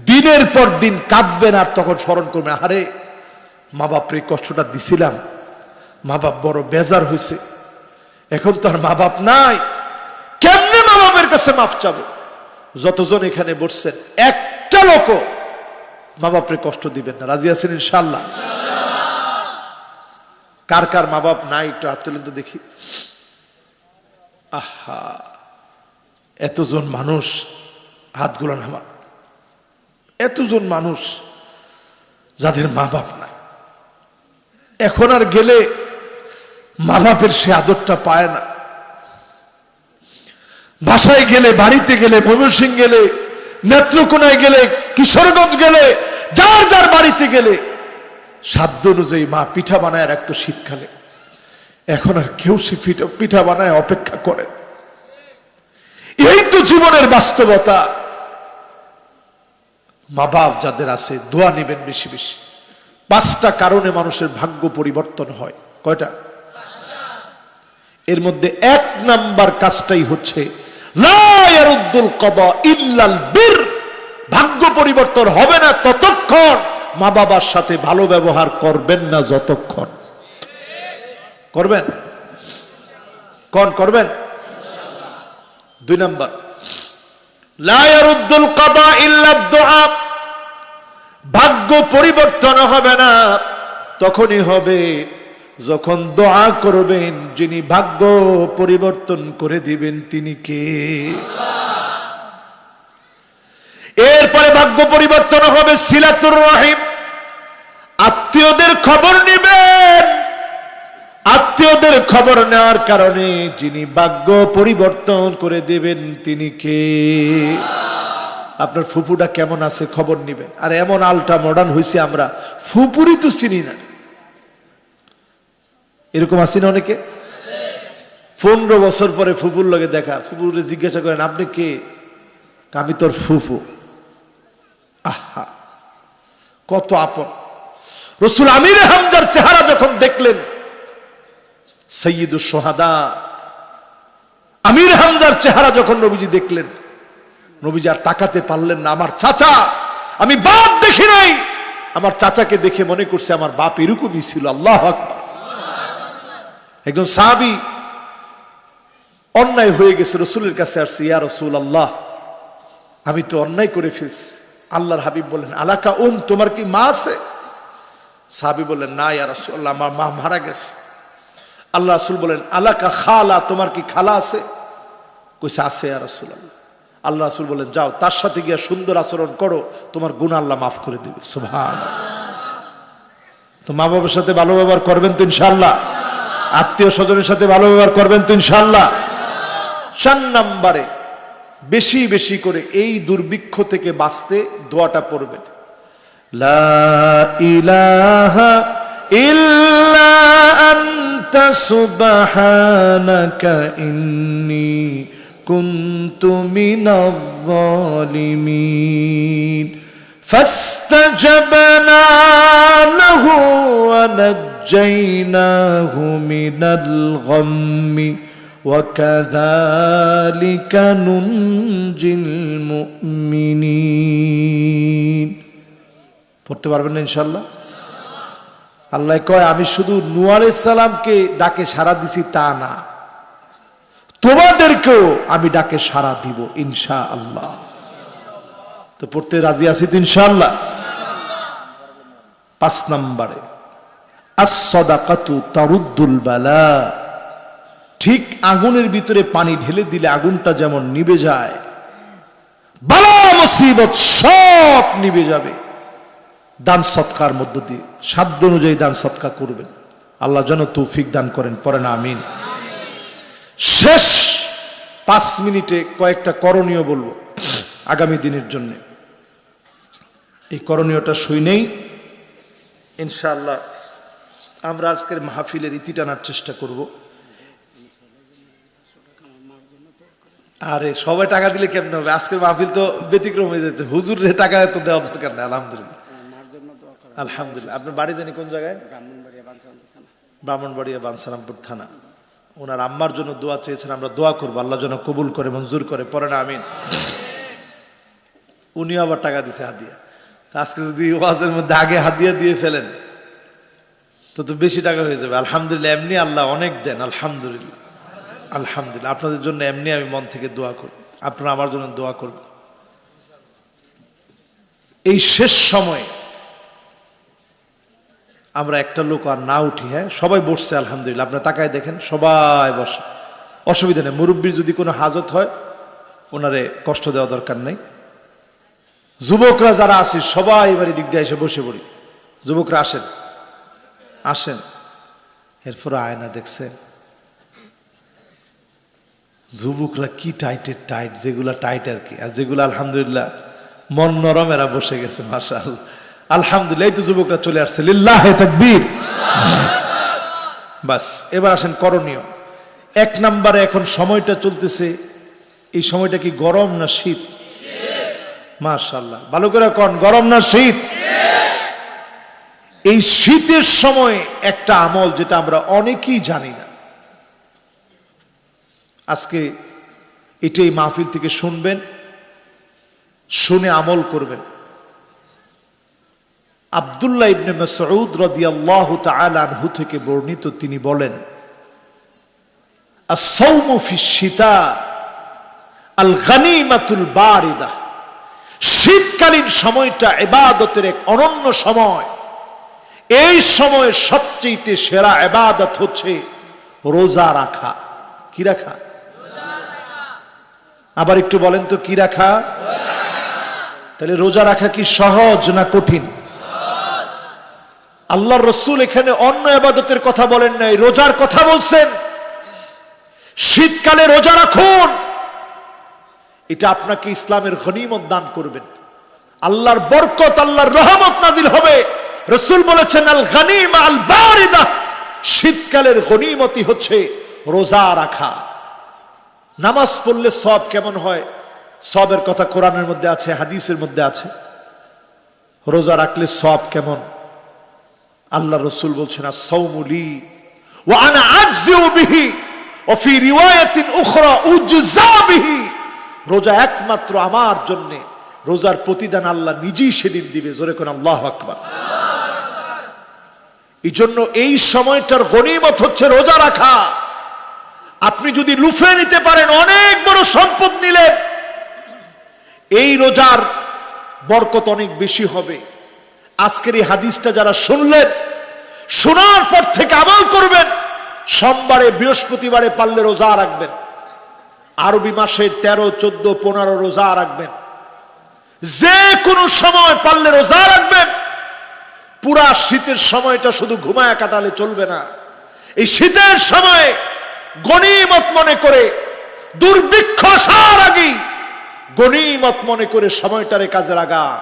দিনের পর দিন কাঁদবেন, আর তখন স্মরণ করবেন, আরে মা বাপরে কষ্টটা দিছিলাম, মা বাপ বড় বেজার হয়েছে, এখন তো আর মা বাপ নাই, কেমনে মা বাপের কাছে মাফ চাবো? যতজন এখানে বসছেন একটা লোক মা বাপরে কষ্ট দিবেন না, রাজি আছেন ইনশাআল্লাহ? কার কার মা বাপ নাই একটু হাত তুলেন তো দেখি। আহা, এতজন মানুষ, হাতগুলো নামা। এতজন মানুষ যাদের মা বাপ নাই, এখন আর গেলে মা বাপের সে আদরটা পায় না। বাসায় গেলে, বাড়িতে গেলে, ময়মনসিংহ গেলে, নেত্রকোনায় গেলে, কিশোরগঞ্জ গেলে, যার যার বাড়িতে গেলে সাধ্য অনুযায়ী মা পিঠা বানায় রাখতো শীতকালে। এখন আর কেউ সে পিঠা বানায় অপেক্ষা করে। এই তো জীবনের বাস্তবতা। মা বাপ যাদের আছে দোয়া নেবেন বেশি বেশি। 5টা কারণে মানুষের ভাগ্য পরিবর্তন হয়। কয়টা? এর মধ্যে 1 নাম্বার কাজটাই হচ্ছে লা ইয়ারুদ্দুল কাদা ইল্লাল বির। ভাগ্য পরিবর্তন হবে না ততক্ষণ মা বাবার সাথে ভালো ব্যবহার করবেন না যতক্ষণ। করবেন? কোন করবেন? 2 নাম্বার, লা ইয়ারুদ্দুল কাদা ইল্লা দুআ। ভাগ্য পরিবর্তন হবে না তখনই হবে যখন দোয়া করবেন। যিনি ভাগ্য পরিবর্তন করে দিবেন তিনি কে? এরপরে ভাগ্য পরিবর্তন হবে সিলাতুর রহিম, আত্মীয়দের খবর নেবেন। আত্মীয়দের খবর নেওয়ার কারণে যিনি ভাগ্য পরিবর্তন করে দেবেন তিনি কে? আপনার ফুফুটা কেমন আছে খবর নিবেন। আর এমন আলটা মডার্ন হয়েছে আমরা ফুপুরি তো চিনি না, এরকম আছি না অনেকে। 15 বছর পরে ফুপুর লগে দেখা, ফুপুরে জিজ্ঞাসা করেন আপনি কে? আমি তোর ফুফু। আহা, কত আপন। রাসূল আমির হামজার চেহারা যখন দেখলেন, সাইয়্যিদুশ শুহাদা আমির হামজার চেহারা যখন নবীজি দেখলেন, নবীজি আর তাকাতে পারলেন না। আমার চাচা, আমি বাপ দেখি নাই, আমার চাচাকে দেখে মনে করছে আমার বাপ এরকমই ছিল। আল্লাহু আকবার। একজন সাহাবী অন্যায় হয়ে গেছে, রাসূলের কাছে আসছে, ইয়া রাসূলুল্লাহ আমি তো অন্যায় করে ফেলছি। আল্লাহর হাবিব বললেন আলাকা তোমার কি মা আছে? সাহাবী বললেন না ইয়া রাসূলুল্লাহ আমার মা মারা গেছে। আল্লাহ রাসূল বলেন আলাকা খালা, তোমার কি খালা আছে? কইছে আছে ইয়া রাসূলুল্লাহ। আল্লাহ রাসূল বলেন যাও তার সাথে গিয়ে সুন্দর আচরণ করো, তোমার গুনাহ আল্লাহ মাফ করে দিবে। সুবহানাল্লাহ। তো মা বাবার সাথে ভালো ব্যবহার করবেন তো ইনশাআল্লাহ? আত্মীয় স্বজনের সাথে ভালো ব্যবহার করবেন তো ইনশাআল্লাহ? 4 নম্বরে বেশি বেশি করে এই দুর্ভিক্ষ থেকে বাঁচতে দোয়াটা পড়বেন, লা ইলাহা ইল্লা আনতা সুবহানাকা ইন্নী কুনতু মিনাজ জালিমিন ফাস্তাজাবনা লাহু ওয়া নাজ্জাইনাহু মিনাল গাম্মি ওয়া কাযালিকা নুনজিল মুমিনিন। পড়তে পারবেন না ইনশাআল্লাহ? আল্লাহ কয় আমি শুধু নূহ আলাইহিস সালামকে ডাকে সাড়া দিছি তা না, তোমাদেরকেও আমি ডাকে সাড়া দিব ইনশাআল্লাহ। তো পড়তে রাজি আছি তো ইনশাআল্লাহ? 5 নম্বরে আস-সাদাকাতু তারুদ্দুল বালা। ঠিক আগুনের ভিতরে পানি ঢেলে দিলে আগুনটা যেমন নিভে যায়, বালা মুসিবত সব নিভে যাবে। দান সৎকার মধ্য দিয়ে সাধ্য অনুযায়ী দান সৎকার করবেন। আল্লাহ যেন তৌফিক দান করেন, পড়েন আমিন। শেষ 5 মিনিটে কয়েকটা করণীয় বলবো আগামী দিনের জন্য। এই করণীয়টা শুনেই ইনশাআল্লাহ আমরা আজকের মাহফিলের ইতি টানার চেষ্টা করব। আরে সবাই টাকা দিলে কেমন হবে? আজকের মাহফিল তো ব্যতিক্রম হয়ে যাচ্ছে। হুজুরের টাকা এত দেওয়া দরকার নেই। আলহামদুলিল্লাহ, আলহামদুলিল্লাহ। আপনার বাড়ি জানি কোন জায়গায়? ব্রাহ্মণবাড়িয়া বানসারামপুর থানা। ওনার আম্মার জন্য দোয়া চেয়েছেন, আমরা দোয়া করবো আল্লাহ যেন কবুল করে, মঞ্জুর করে, পড়েন আমিন। উনি আবার টাকা দিছে হাদিয়া। আজকে যদি ওয়াজের মধ্যে আগে হাদিয়া দিয়ে ফেলেন তো বেশি টাকা হয়ে যাবে। আলহামদুলিল্লাহ, এমনি আল্লাহ অনেক দেন। আলহামদুলিল্লাহ, আলহামদুলিল্লাহ। আপনাদের জন্য এমনি আমি মন থেকে দোয়া করব, আপনারা আমার জন্য দোয়া করবেন। এই শেষ সময়ে আমরা একটা লোক আর না উঠি। হ্যাঁ, সবাই বসছে আলহামদুলিল্লাহ। আপনারা তাকায় দেখেন, সবাই বসে, অসুবিধা নেই। মুরব্বীর যদি কোনো হাজত হয় ওনারে কষ্ট দেওয়া দরকার নেই। যুবকরা যারা আছি সবাই এবার দিক দিয়ে এসে বসে পড়ি। যুবকরা আসেন, আসেন। এরপর আয়না দেখছেন যুবকরা কি টাইটের টাইট, যেগুলা টাইট আর কি, আর যেগুলো আলহামদুলিল্লাহ মন নরম, এরা বসে গেছে মাশাআল্লাহ। আলহামদুলিল্লাহ, এই তো যুবকরা চলে আসছে। লিল্লাহে তাকবীর। বাস, এবার আসেন করণীয়। 1 নম্বরে এখন সময়টা চলতেছে, এই সময়টা কি গরম না শীত? মাশাআল্লাহ, ভালো করে কোন, গরম না শীত? এই শীতের সময় একটা আমল যেটা আমরা অনেকেই জানি না, আজকে এটাই মাহফিল থেকে শুনবেন, শুনে আমল করবেন। আব্দুল্লাহ ইবনে মাসউদ রাদিয়াল্লাহু তাআলা আনহু থেকে বর্ণিত, তিনি বলেন, আস-সাওমু ফিশ-শিতা আল-গানিমাতুল বারিদা, শীতকালীন সময়টা ইবাদতের এক অনন্য সময়। এই সময়ের সবচেয়ে সেরা ইবাদত হচ্ছে রোজা রাখা। কি রাখা? আবার একটু বলেন তো, কি রাখা? তাহলে রোজা রাখা কি সহজ না কঠিন? আল্লাহর রাসূল এখানে অন্য ইবাদতের কথা বলেন নাই, রোজার কথা বলছেন। শীতকালে রোজা রাখুন, এটা আপনাকে ইসলামের গনিমত দান করবেন, আল্লাহর বরকত, আল্লাহর রহমত নাজিল হবে। রাসূল বলেছেন, আল গানিমা আল বারিদা, শীতকালের গনিমতই হচ্ছে রোজা রাখা। নামাজ পড়লে সওয়াব কেমন হয়? সওয়াবের কথা কোরআনের মধ্যে আছে, হাদিসের মধ্যে আছে। রোজা রাখলে সওয়াব কেমন? আল্লাহ রাসূল বলছেন, আস-সাওমু লি ওয়া আনা আজজিউ বিহি ওয়া ফি রিওয়ায়াতিন উখরা উজজা বিহি, রোজা একমাত্র আমার জন্য, রোজার প্রতিদান আল্লাহ নিজেই সেদিন দিবে। জোরে কোন আল্লাহু আকবার। এই জন্য এই সময়টার গনিমত হচ্ছে রোজা রাখা। আপনি যদি লুফে নিতে পারেন, অনেক বড় সম্পদ নিলেন, এই রোজার বরকত অনেক বেশি হবে। আজকের এই হাদিসটা যারা শুনলেন, শোনার পর থেকে আমল করবেন। সোমবারে, বৃহস্পতিবারে পারলে রোজা রাখবেন, আরবি মাসে 13, 14, 15 রোজা রাখবেন। যে কোনো সময় পারলে রোজা রাখবেন। পুরা শীতের সময়টা শুধু ঘুমায় কাটালে চলবে না। এই শীতের সময় গনিমত মনে করে, দুর্ভিক্ষ আসার আগে গনিমত মনে করে সময়টারে কাজে লাগা।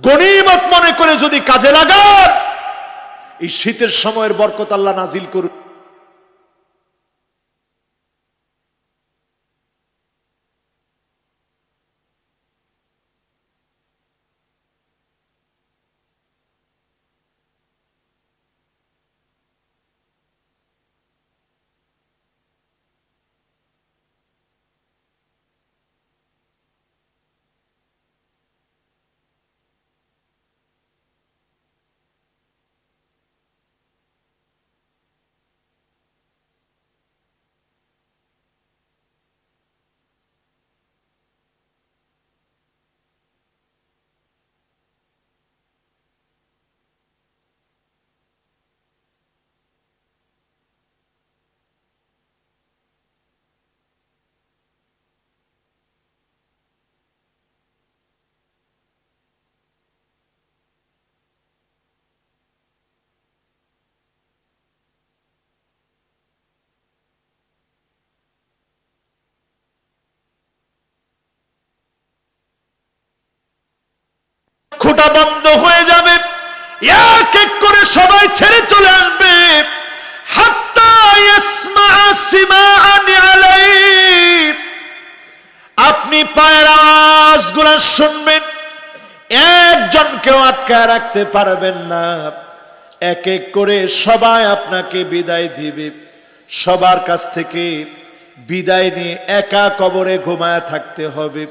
গনিমত মনে করে যদি কাজে লাগান, এই শীতের সময়ের বরকত আল্লাহ নাজিল করবে। খোটা বন্ধ হয়ে যাবে, এক এক করে সবাই ছেড়ে চলে আসবে। হাত্তা ইয়াসমা'a সিমাআন আলাইহি, আপনি পায়ের আওয়াজগুলো শুনবেন, একজনকেও আটকায় রাখতে পারবেন না। এক এক করে সবাই আপনাকে বিদায় দিবে। সবার কাছ থেকে বিদায় নিয়ে একা কবরে ঘুমায় থাকতে হবে।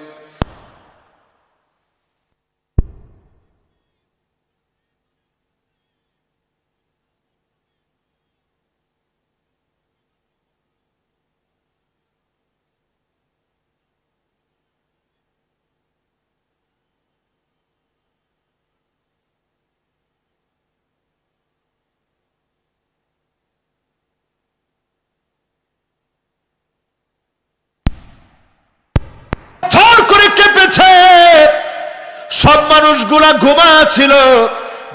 সব মানুষগুলা ঘুমাছিল,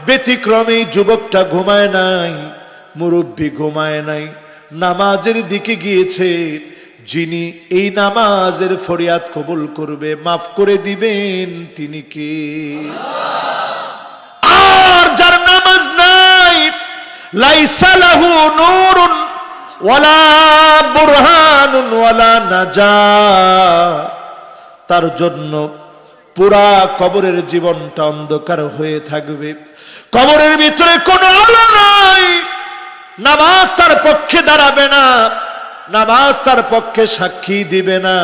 ব্যতিক্রমী যুবকটা ঘুমায় নাই, মুরব্বী ঘুমায় নাই, নামাজের দিকে গিয়েছে। যিনি এই নামাজের ফরিয়াদ কবুল করবে, মাফ করে দিবেন, তিনি কে? আর যার নামাজ নাই, লাইসা লাহু নূরুন ওয়ালা বুরহানুন ওয়ালা নাজাত, তার জন্য পুরা কবরের জীবনটা অন্ধকার হয়ে থাকবে। কবরের ভিতরে কোনো আলো নাই, নামাজ তার পক্ষে দাঁড়াবে না, নামাজ তার পক্ষে সাক্ষী দিবে না।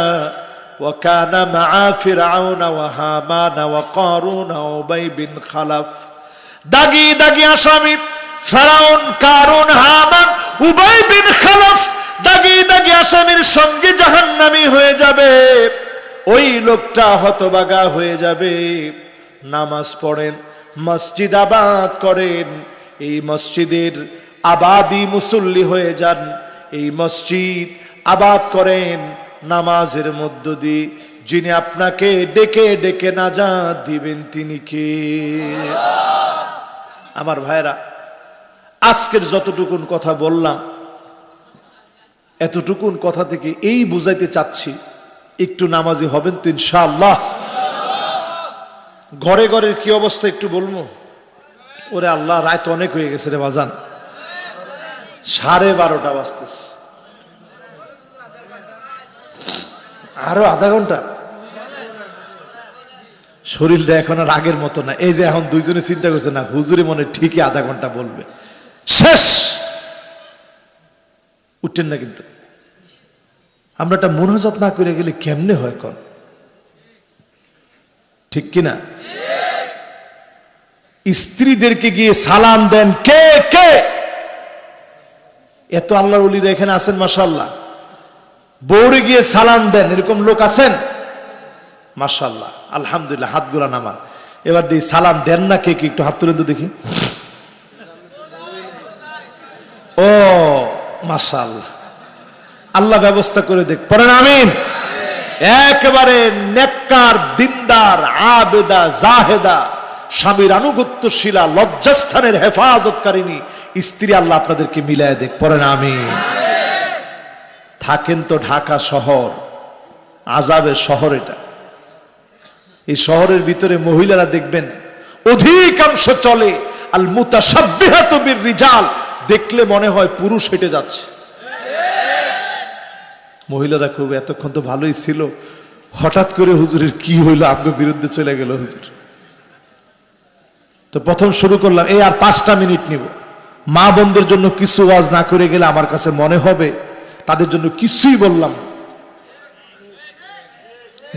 ওয়া কানা মা'a ফিরআউনা ওয়া হামানা ওয়া কারুনা ওয়া উবাই বিন খালাফ, দাগি দাগি আসামি ফেরাউন, কারুন, হামান, উবাই বিন খালাফ দাগি দাগি আসামির সঙ্গে জাহান্নামী হয়ে যাবে। ওই লোকটা হতবাগা হয়ে যাবে। নামাজ পড়েন, মসজিদ আবাদ করেন, এই মসজিদের আবাদি মুসল্লি হয়ে যান, এই মসজিদ আবাদ করেন নামাজের মধ্য দিয়ে। যিনি আপনাকে ডেকে ডেকে নাজাত দিবেন তিনি কে? আমার ভাইরা, আজকের যতটুকুন কথা বললাম, এতটুকুন কথা থেকে এই বুঝাইতে চাচ্ছি, একটু নামাজি হবেন তো ইনশাআল্লাহ। ঘরে ঘরের কি অবস্থা একটু বলবো? ওরে আল্লাহ, রাত অনেক হয়ে গেছে রে বাজান, 12:30 বাজতেছে, আরো আধা ঘন্টা। শরীরটা এখন আর আগের মতো না। এই যে এখন দুইজনে চিন্তা করছে না, হুজুরি মনে ঠিকই আধা ঘন্টা বলবে, শেষ, উঠছেন না। কিন্তু আমরা একটা মুনাজাত না করে গেলে কেমনে হয় কোন? ঠিক কিনা? স্ত্রীদেরকে গিয়ে সালাম দেন কে কে? এত আল্লাহর ওলিরা এখানে আছেন মাশাআল্লাহ। বউরে গিয়ে সালাম দেন এরকম লোক আছেন মাশাআল্লাহ, আলহামদুলিল্লাহ। হাতগুলা নামান। এবার দিই সালাম দেন না কে কে? একটু হাত তুলেন তো দেখি। ও মাশাআল্লাহ, আল্লাহ ব্যবস্থা করে দেখ, পড়েন আমিন। একেবারে নেককার, দিনদার, আবেদা, জাহেদা, স্বামীর আনুগত্যশীলা, লজ্জাস্থানের হেফাজতকারিনী স্ত্রী আল্লাহ আপনাদেরকে মিলায় দেখ, পড়েন আমিন। থাকেন তো ঢাকা শহর, আযাবের শহর এটা। এই শহরের ভিতরে মহিলারা দেখবেন অধিকাংশ চলে আল মুতাশাব্বিহাতু বির রিজাল, দেখলে মনে হয় পুরুষ হেঁটে যাচ্ছে। মহিলারা খুব, এতক্ষণ তো ভালোই ছিল, হঠাৎ করে হুজুরের কি হইলো, আপনার বিরুদ্ধে চলে গেল হুজুর। তো প্রথম শুরু করলাম, এই আর 5টা মিনিট নিব। মা বোনদের জন্য কিছু ওয়াজ না করে গেলে আমার কাছে মনে হবে তাদের জন্য কিছুই বললাম।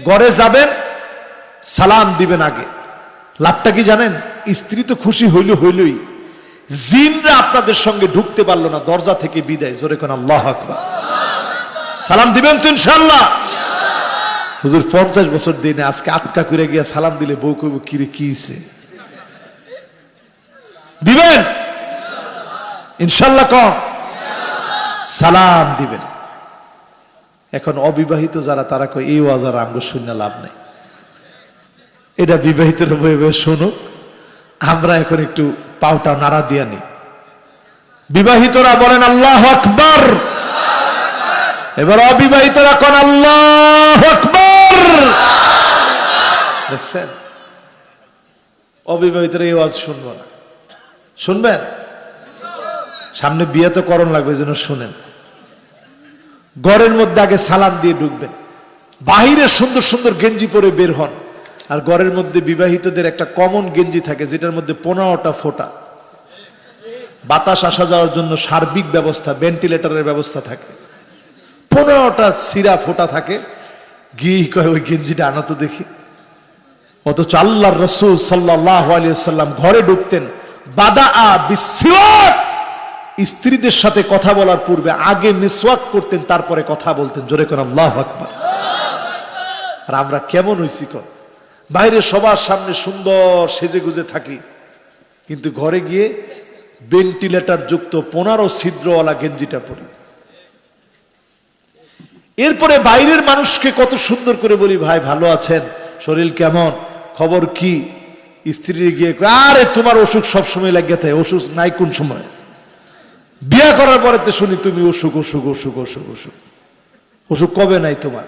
ঘরে যাবেন, সালাম দিবেন আগে। লাভটা কি জানেন? স্ত্রী তো খুশি হইলই, জিনরা আপনাদের সঙ্গে ঢুকতে পারলো না, দরজা থেকে বিদায়। জোরে কোন আল্লাহু আকবার। সালাম দিবেন তো ইনশাআল্লাহ? হুজুর 50 বছর দিনে আজকে আটকা করে গিয়া সালাম দিলে বউ কইব কিরে কি হইছে? দিবেন ইনশাআল্লাহ? কোন সালাম দিবেন। এখন অবিবাহিত যারা, তারা কয় এই ওয়াজ আর আমগো শুনে লাভ নাই, এটা বিবাহিতরা বই বই শুনুক, আমরা এখন একটু পাউটা নাড়া দিয়া নি। বিবাহিতরা বলেন আল্লাহু আকবার। এবার অবিবাহিতরা কোন আল্লাহু আকবার। দেখছেন, অবিবাহিতরা এই ওয়াজ শুনবো না। শুনবেন? সামনে বিয়ে তো করণ লাগবে, যেন শুনেন। ঘরের মধ্যে আগে সালাম দিয়ে ঢুকবেন, বাহিরে সুন্দর সুন্দর গেঞ্জি পরে বের হন। আর ঘরের মধ্যে বিবাহিতদের একটা কমন গেঞ্জি থাকে, যেটার মধ্যে 15টা ফোঁটা, বাতাস আসা যাওয়ার জন্য সার্বিক ব্যবস্থা, ভেন্টিলেটরের ব্যবস্থা থাকে। 15টা সিরা ফোঁটা থাকে। গিয়ে কয় ওই গেঞ্জিটা আনো তো দেখি। অথচ আল্লাহর রাসূল সাল্লাল্লাহু আলাইহি ওয়াসাল্লাম ঘরে ঢুকতেন, বাদাআ বিসওয়াক, স্ত্রীদের সাথে কথা বলার পূর্বে আগে মিসওয়াক করতেন, তারপরে কথা বলতেন। জোরে কোন আল্লাহু আকবার। আর আমরা কেমন হইছি কোন? বাইরে সবার সামনে সুন্দর সেজে গুজে থাকি, কিন্তু ঘরে গিয়ে ভেন্টিলেটর যুক্ত 15 ছিদ্রওয়ালা গেঞ্জিটা পরি। এরপরে বাইরের মানুষকে কত সুন্দর করে বলি, ভাই ভালো আছেন, শরীর কেমন, খবর কি? স্ত্রী গিয়ে আরে তোমার অসুখ সবসময় লাগিয়ে থাকে, অসুখ নাই কোন সময়? বিয়ে করার পরে তো শুনি তুমি অসুখ অসুখ অসুখ অসুখ অসুখ, অসুখ কবে নাই তোমার?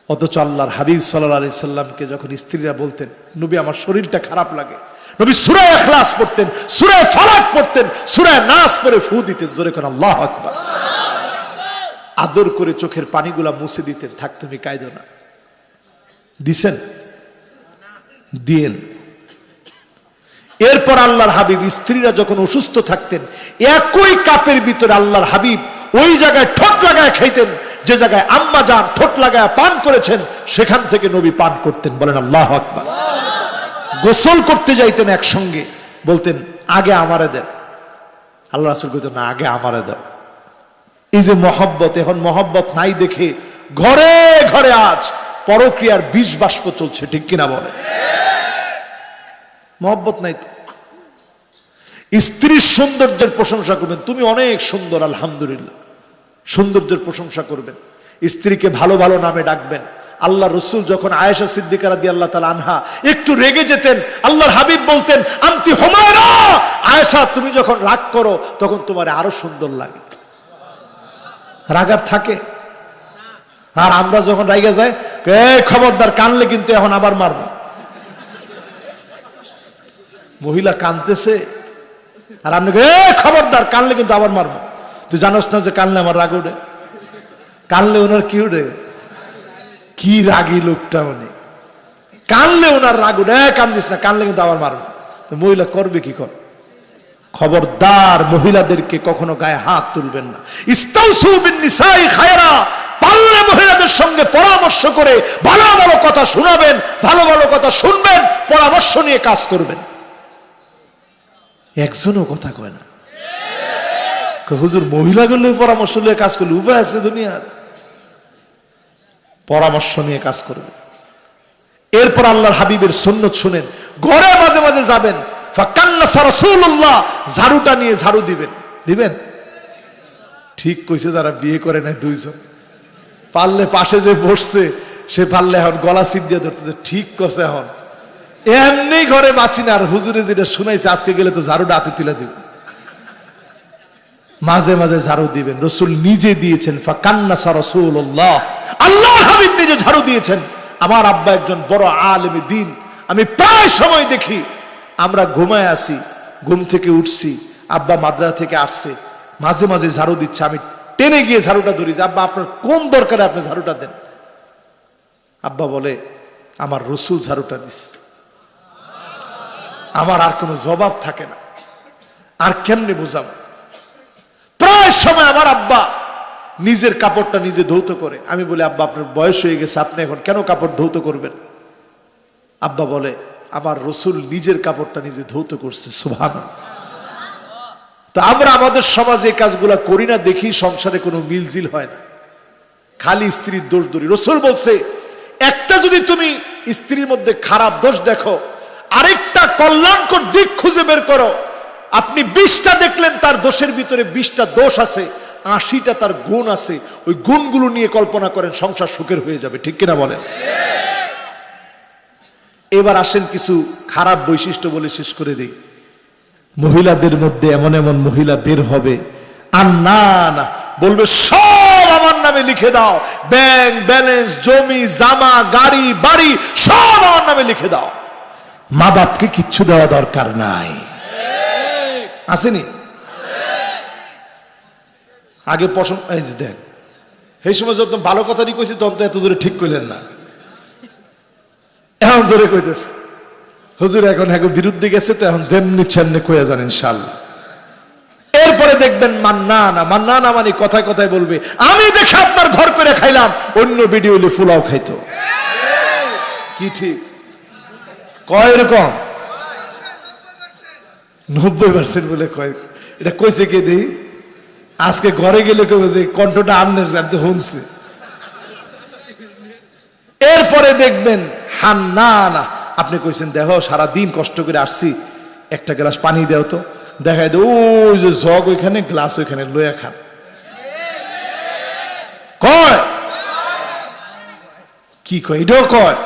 অথচ আল্লাহর হাবিব সাল্লাল্লাহু আলাইহি সাল্লামকে যখন স্ত্রীরা বলতেন, নবী আমার শরীরটা খারাপ লাগে, নবী সূরা ইখলাস পড়তেন, সূরা ফালাক পড়তেন, সূরা নাস পড়ে ফু দিতেন। জোরে কোন আল্লাহু আকবার। আদর করে চোখের পানিগুলা মুছে দিতেন, থাক তুমি কাঁদো না। দিছেন? দিয়েন। এরপর আল্লাহর হাবিব স্ত্রীরা যখন অসুস্থ থাকতেন, একই কাপের ভিতরে আল্লাহর হাবিব ওই জায়গায় ঠোঁট লাগায় খাইতেন, যে জায়গায় আম্মা জান ঠোঁট লাগায় পান করেছেন, সেখান থেকে নবী পান করতেন। বলেন আল্লাহু আকবার। গোসল করতে যাইতেন একসঙ্গে, বলতেন আগে আমারে দেন। আল্লাহ রাসূল কইতেন না, আগে আমারে দাও। এই যে মহব্বত, এখন মহব্বত নাই দেখে ঘরে ঘরে আজ পরক্রিয়ার বিষ বাষ্প চলছে, ঠিক কিনা বলে? মহব্বত নাই তো। স্ত্রীর সৌন্দর্যের প্রশংসা করবেন, তুমি অনেক সুন্দর আলহামদুলিল্লাহ, সৌন্দর্যের প্রশংসা করবেন। স্ত্রীকে ভালো ভালো নামে ডাকবেন। আল্লাহ রসুল যখন আয়েশা সিদ্দিকা রাদিয়াল্লাহু তাআলা আনহা একটু রেগে যেতেন, আল্লাহর হাবিব বলতেন আনতি হুমায়রা, আয়েশা তুমি যখন রাগ করো তখন তোমার আরো সুন্দর লাগে। রাগার থাকে। আর আমরা যখন রাইগা যাই, খবরদার কানলে কিন্তু এখন আবার মারবো। মহিলা কানতেছে আর আপনি খবরদার কানলে কিন্তু আবার মারবো। তুই জানোস না যে কানলে আমার রাগ উঠে? কানলে ওনার কি উঠে? কি রাগী লোকটা উনি, কানলে ওনার রাগ উঠে, কান্দিস না, কানলে কিন্তু আবার মারবো। মহিলা করবে কি কর? খবরদার মহিলাদেরকে কখনো গায়ে হাত তুলবেন না। ইস্তাউসু বিন নিসাই খায়রা, পারলে মহিলাদের সঙ্গে পরামর্শ করে ভালো ভালো কথা শোনাবেন, ভালো ভালো কথা শুনবেন, পরামর্শ নিয়ে কাজ করবেন। একজনও কথা কয় না। হুজুর মহিলাগুলো পরামর্শ নিয়ে কাজ করলে উপায় আছে দুনিয়ার? পরামর্শ নিয়ে কাজ করবে। এরপর আল্লাহর হাবিবের সুন্নত শুনেন, ঘরে মাঝে মাঝে যাবেন, ফাকান্নাসা রাসূলুল্লাহ, ঝাড়ুটা নিয়ে ঝাড়ু দিবেন। দিবেন? ঠিক কইছে যারা বিয়ে করে নাই দুইজন। পারলে পাশে যে বসছে সে পারলে এখন গলা চিপ দিয়ে ধরতেছে, ঠিক কছে এখন এমনি ঘরে বাসি না। আর হুজুরে যেটা শুনাইছে আজকে গেলে তো ঝাড়ুটা হাতে তুলে দিব। মাঝে মাঝে ঝাড়ু দিবেন। রসুল নিজে দিয়েছেন, ফাকান্নাসা রাসূলুল্লাহ, আল্লাহর হাবিব নিজে ঝাড়ু দিয়েছেন। আমার আব্বা একজন বড় আলেমে দ্বীন, আমি প্রায় সময় দেখি আমরা ঘুমায় আসি, ঘুম থেকে উঠছি, আব্বা মাদ্রাসা থেকে আসছে, মাঝে মাঝে ঝাড়ু দিচ্ছে, আমি টেনে গিয়ে ঝাড়ুটা ধরি যে আব্বা আপনার কোন দরকারে আপনি ঝাড়ুটা দেন? আব্বা বলে আমার রসুল ঝাড়ুটা দিস। আমার আর কোনো জবাব থাকে না, আর কেমনে বুঝাম? প্রায় সময় আমার আব্বা নিজের কাপড়টা নিজে ধৌত করে। আমি বলি আব্বা আপনার বয়স হয়ে গেছে, আপনি এখন কেন কাপড় ধৌত করবেন? আব্বা বলে আমার রসুল নিজের কাপড়টা নিজে ধৌত করছে। সুবহানাল্লাহ। তো আমরা আমাদের সমাজে এই কাজগুলা করি না দেখি সংসারে কোনো মিলজিল হয় না, খালি স্ত্রীর দোষ ধরি। রসুল বলছে একটা যদি তুমি স্ত্রীর মধ্যে খারাপ দোষ দেখো, আরেকটা কল্যাণকর দিক খুঁজে বের করো। আপনি 20টা দেখলেন, তার দোষের ভিতরে 20টা দোষ আছে, 80টা তার গুণ আছে। ওই গুণগুলো নিয়ে কল্পনা করেন, সংসার সুখের হয়ে যাবে, ঠিক কিনা বলেন? এবার আসেন কিছু খারাপ বৈশিষ্ট্য বলে শেষ করে দিই। মহিলাদের মধ্যে এমন এমন মহিলা বের হবে, আর না না বলবে সব আমার নামে লিখে দাও, ব্যাংক ব্যালেন্স, জমি জামা, গাড়ি বাড়ি সব আমার নামে লিখে দাও, মা বাপকে কিচ্ছু দেওয়া দরকার নাই। আসেনি? আগে পছন্দ দেন, সেই সময় যত ভালো কথাটি কইছি তখন তো এত জোরে ঠিক কইলেন না, এখন জোরে কইতেছে। হুজুর এখন এখন বিরুদ্ধে গেছে তো এখন যেমনি চেমনি কইয়া যান ইনশাআল্লাহ। এরপরে দেখবেন মান্নানা, মান্নানা মানে কথায় কথায় বলবে আমি দেখে আপনার ঘর করে খাইলাম, অন্য ভিডিও হইলে ফুলাও খাইতো। কি ঠিক কয়? এরকম 90% বলে কয়। এটা কইছে কে দেই? আজকে ঘরে গেলে কেউ যে কণ্ঠটা আমনের শুনছে। এরপরে দেখবেন হান্নানা, আপনি কইছেন দেখো সারাদিন কষ্ট করে আসছি, একটা গ্লাস পানি দেও তো, দেখাই দে ওই যে জগ ওইখানে, গ্লাস ওইখানে, লইয়া খান। কয় কি কয়? এটাও কয়।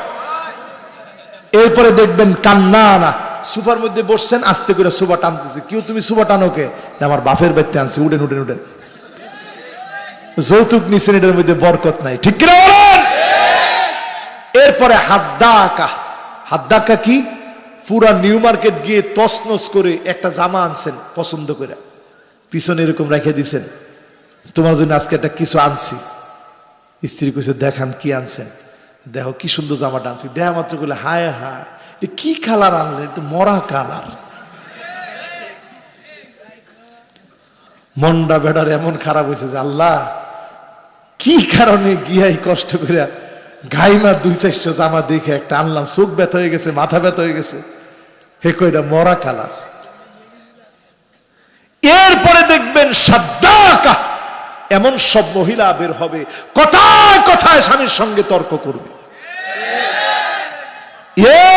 এরপরে দেখবেন কান্নানা, সুপার মধ্যে বসছেন, আস্তে করে সুবা টানতেছে। কেউ তুমি সুবা টানো কে? আমার বাপের বাড়িতে আনছি, উঠেন উঠেন উঠেন। যৌতুক নিছেন, এটার মধ্যে বরকত নাই, ঠিক কিনা বলেন? এরপরে হাদ্দাকা, হাদ্দাকা কি? পুরা নিউ মার্কেট গিয়ে তছনছ করে একটা জামা আনছেন পছন্দ করে, পিছনে এরকম রেখে দিছেন, তোমার জন্য আজকে একটা কিছু আনছি। স্ত্রী কইছে দেখান কি আনছেন, দেখো কি সুন্দর জামাটা আনছি। দেখা মাত্র বলে হায় হায় কি কালার আনলেন, তো মরা কালার। মনটা বেটার এমন খারাপ হয়েছে যে আল্লাহ কি কারণে গিয়াই কষ্ট করে গাইমা 2-400 জামা দেখে একটা আনলাম, চোখ ব্যথা হয়ে গেছে, মাথা ব্যথা হয়ে গেছে। হে কইটা মরা কালার। এরপরে দেখবেন সাদ্দাকা, এমন সব মহিলা বের হবে কথায় কথায় স্বামীর সঙ্গে তর্ক করবে।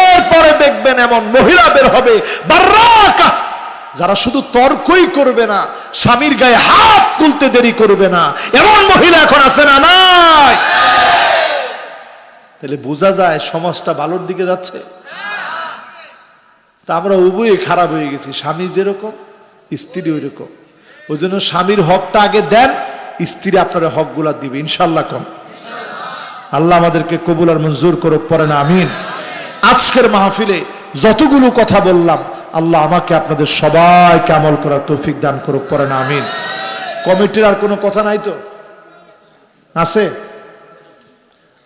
এরপরে দেখবেন এমন মহিলা বের হবে বাররাকা, যারা শুধু তর্কই করবে না, স্বামীর গায়ে হাত তুলতে দেরি করবে না। এমন মহিলা এখন আছে না নাই? তাহলে বোঝা যায় সমাজটা ভালোর দিকে যাচ্ছে। তা আমরা উভয়ে খারাপ হয়ে গেছি, স্বামী যেরকম স্ত্রী ওই রকম। ওই জন্য স্বামীর হকটা আগে দেন, স্ত্রী আপনার হকগুলা দিবে ইনশাল্লাহ। কম আল্লাহ আমাদেরকে কবুল আর মঞ্জুর করুক, পড়েন আমিন। আজকের মাহফিলে যতগুলো কথা বললাম, আল্লাহ আমাকে আপনাদের সবাইকে আমল করার তৌফিক দান করুক, পড়েন আমিন। কমিটির আর কোনো কথা নাই তো? আছে?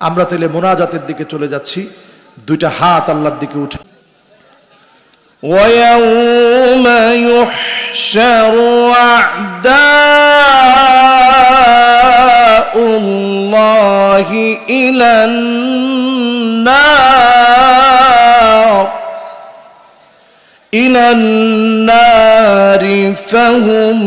আমরা তাহলে মোনাজাতের দিকে চলে যাচ্ছি। দুইটা হাত আল্লাহর দিকে উঠে। وَيَوْمَ يُحْشَرُ أَعْدَاءُ اللَّهِ إِلَى النَّارِ فَهُمْ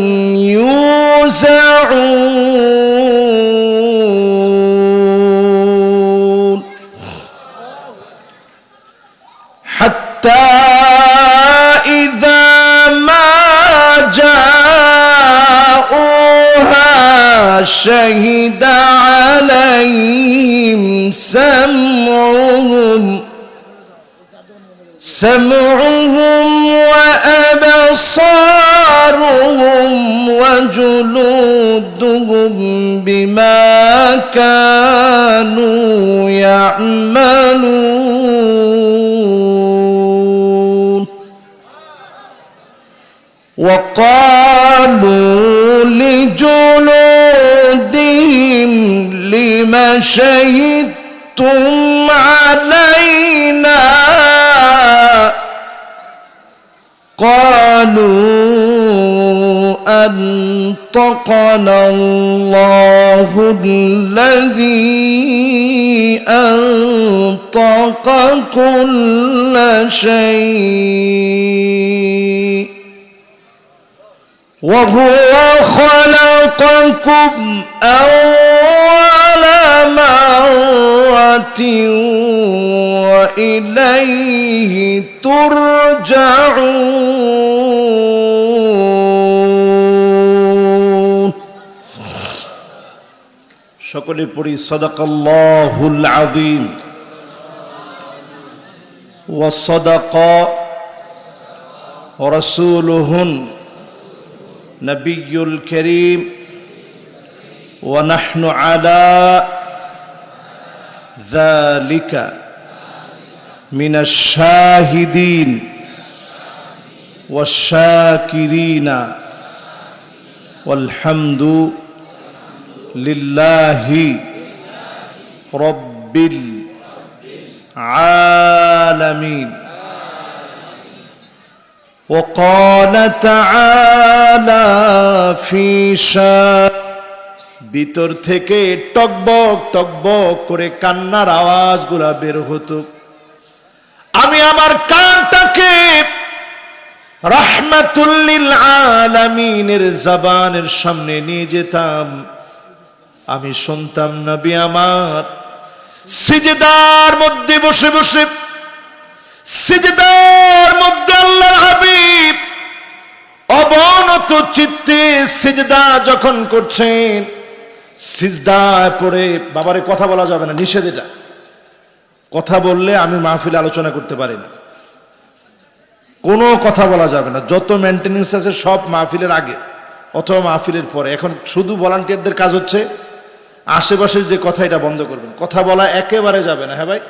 يُوزَعُونَ حَتَّى إِذَا مَا جَاءُوهَا شَهِدَ عَلَيْهِمْ سمعهم وأبصارهم وجلودهم بما كانوا يعملون وقالوا لجلودهم لم شهدتم علينا قالوا أنطقنا الله الذي أنطق كل شيء وهو خلقكم أول مرة وإليه ترجعون সকলে পড়ি সাদাকাল্লাহুল আযীম ওয়া সাদাকা রাসূলুহুন নবিয়্যুল কারীম ওয়া নাহনু আলা যালিকা মিনাশ শাহিদিন ওয়াশ শাকিরিনা ওয়াল হামদু লিল্লাহি রাব্বিল আলামিন। وقال تعالى في شان, ভিতর থেকে টকবক টকবক করে কান্নার আওয়াজগুলা বের হতো। আমি আমার কানটাকে রাহমাতুল লিল আলামিনের জবানের সামনে নিয়ে যেতাম। আমি শুনতাম নবী আমার সিজদার মধ্যে বসে বসে, সিজদার মধ্যে আল্লাহর হাবিব অবনত চিত্তে সিজদা যখন করছেন, সিজদায় পড়ে, বাবারে কথা বলা যাবে না, নিষেধ এটা। কথা বললে আমি মাহফিলে আলোচনা করতে পারি না, কোনো কথা বলা যাবে না। যত মেনটেনেন্স আছে সব মাহফিলের আগে অথবা মাহফিলের পরে। এখন শুধু ভলান্টিয়ারদের কাজ হচ্ছে আশেপাশের যে কথা, এটা বন্ধ করবেন, কথা বলা একেবারে যাবে না। হ্যাঁ ভাই,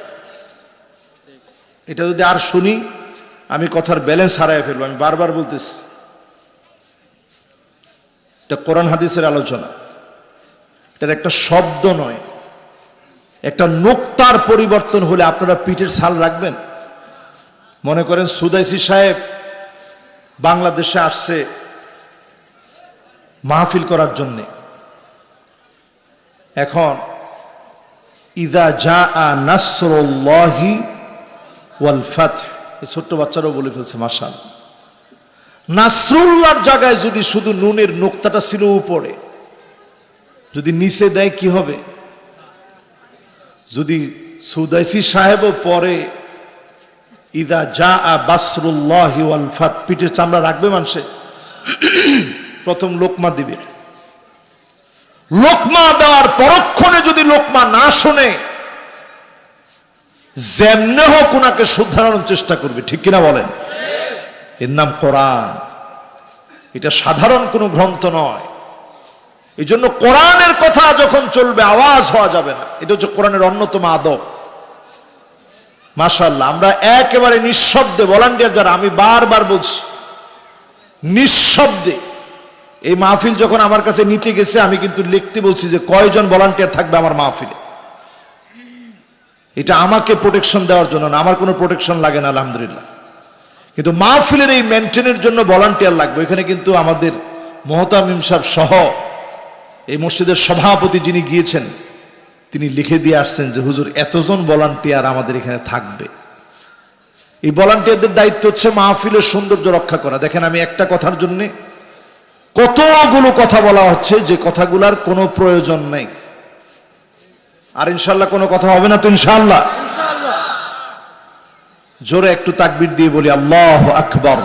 এটা যদি আর শুনি আমি কথার ব্যালেন্স হারাই ফেলবো। আমি বারবার বলতেছি, এটা কোরআন হাদিসের আলোচনা, এটার একটা শব্দ নয়, একটা নোক্তার পরিবর্তন হলে আপনারা পিঠের ছাল রাখবেন। মনে করেন সুদাইসি সাহেব বাংলাদেশে আসছে মাহফিল করার জন্য। এখন ইদা জাআ নাসরুল্লাহি ওয়াল ফাতহ, এই ছোট্ট বাচ্চারাও বলে ফেলছে মাশাআল্লাহ। নাসরুল্লাহর জায়গায় যদি শুধু নুনের নোক্তাটা ছিল উপরে, যদি নিচে দেয় কি হবে? যদি সুদাইসি সাহেবও পরে ইদা জা বাসরুল্লাহি ওয়াল ফাত, পিঠের চামড়া রাখবে মানুষে? প্রথম লোকমা দিবে। লোকমা দেওয়ার পরক্ষণে যদি লোকমা না শোনে, যেমনে হোক ওনাকে শুধানোর চেষ্টা করবে, ঠিক কিনা বলেন? এর নাম কোরআন। এটা সাধারণ কোনো গ্রন্থ নয়। এই জন্য কোরআনের কথা যখন চলবে আওয়াজ হওয়া যাবে না। এটা হচ্ছে কোরআনের অন্যতম আদব। মাশাআল্লাহ, আমরা একেবারে নিঃশব্দে ভলান্টিয়ার যারা, আমি বারবার বলছি, নিঃশব্দে এই মাহফিল যখন আমার কাছে নিতে গেছে, আমি কিন্তু লিখতে বলছি যে কয়জন ভলান্টিয়ার থাকবে আমার মাহফিলে। এটা আমাকে প্রোটেকশন দেওয়ার জন্য না, আমার কোনো প্রোটেকশন লাগে না আলহামদুলিল্লাহ, কিন্তু মাহফিলের এই মেনটেনের জন্য ভলান্টিয়ার লাগবে। এখানে কিন্তু আমাদের মোহতামিম সাহেব সহ এই মসজিদের সভাপতি যিনি গিয়েছেন, তিনি লিখে দিয়ে আসছেন যে হুজুর এতজন ভলান্টিয়ার আমাদের এখানে থাকবে। এই ভলান্টিয়ারদের দায়িত্ব হচ্ছে মাহফিলের সৌন্দর্য রক্ষা করা। দেখেন, আমি একটা কথার জন্য কতগুলো কথা বলা হচ্ছে যে কথাগুলার কোনো প্রয়োজন নেই। আর ইনশাল্লাহ কোনো কথা হবে না তো? ইনশাল্লাহ জোরে একটু তাকবীর দিয়ে বলি আল্লাহু আকবার।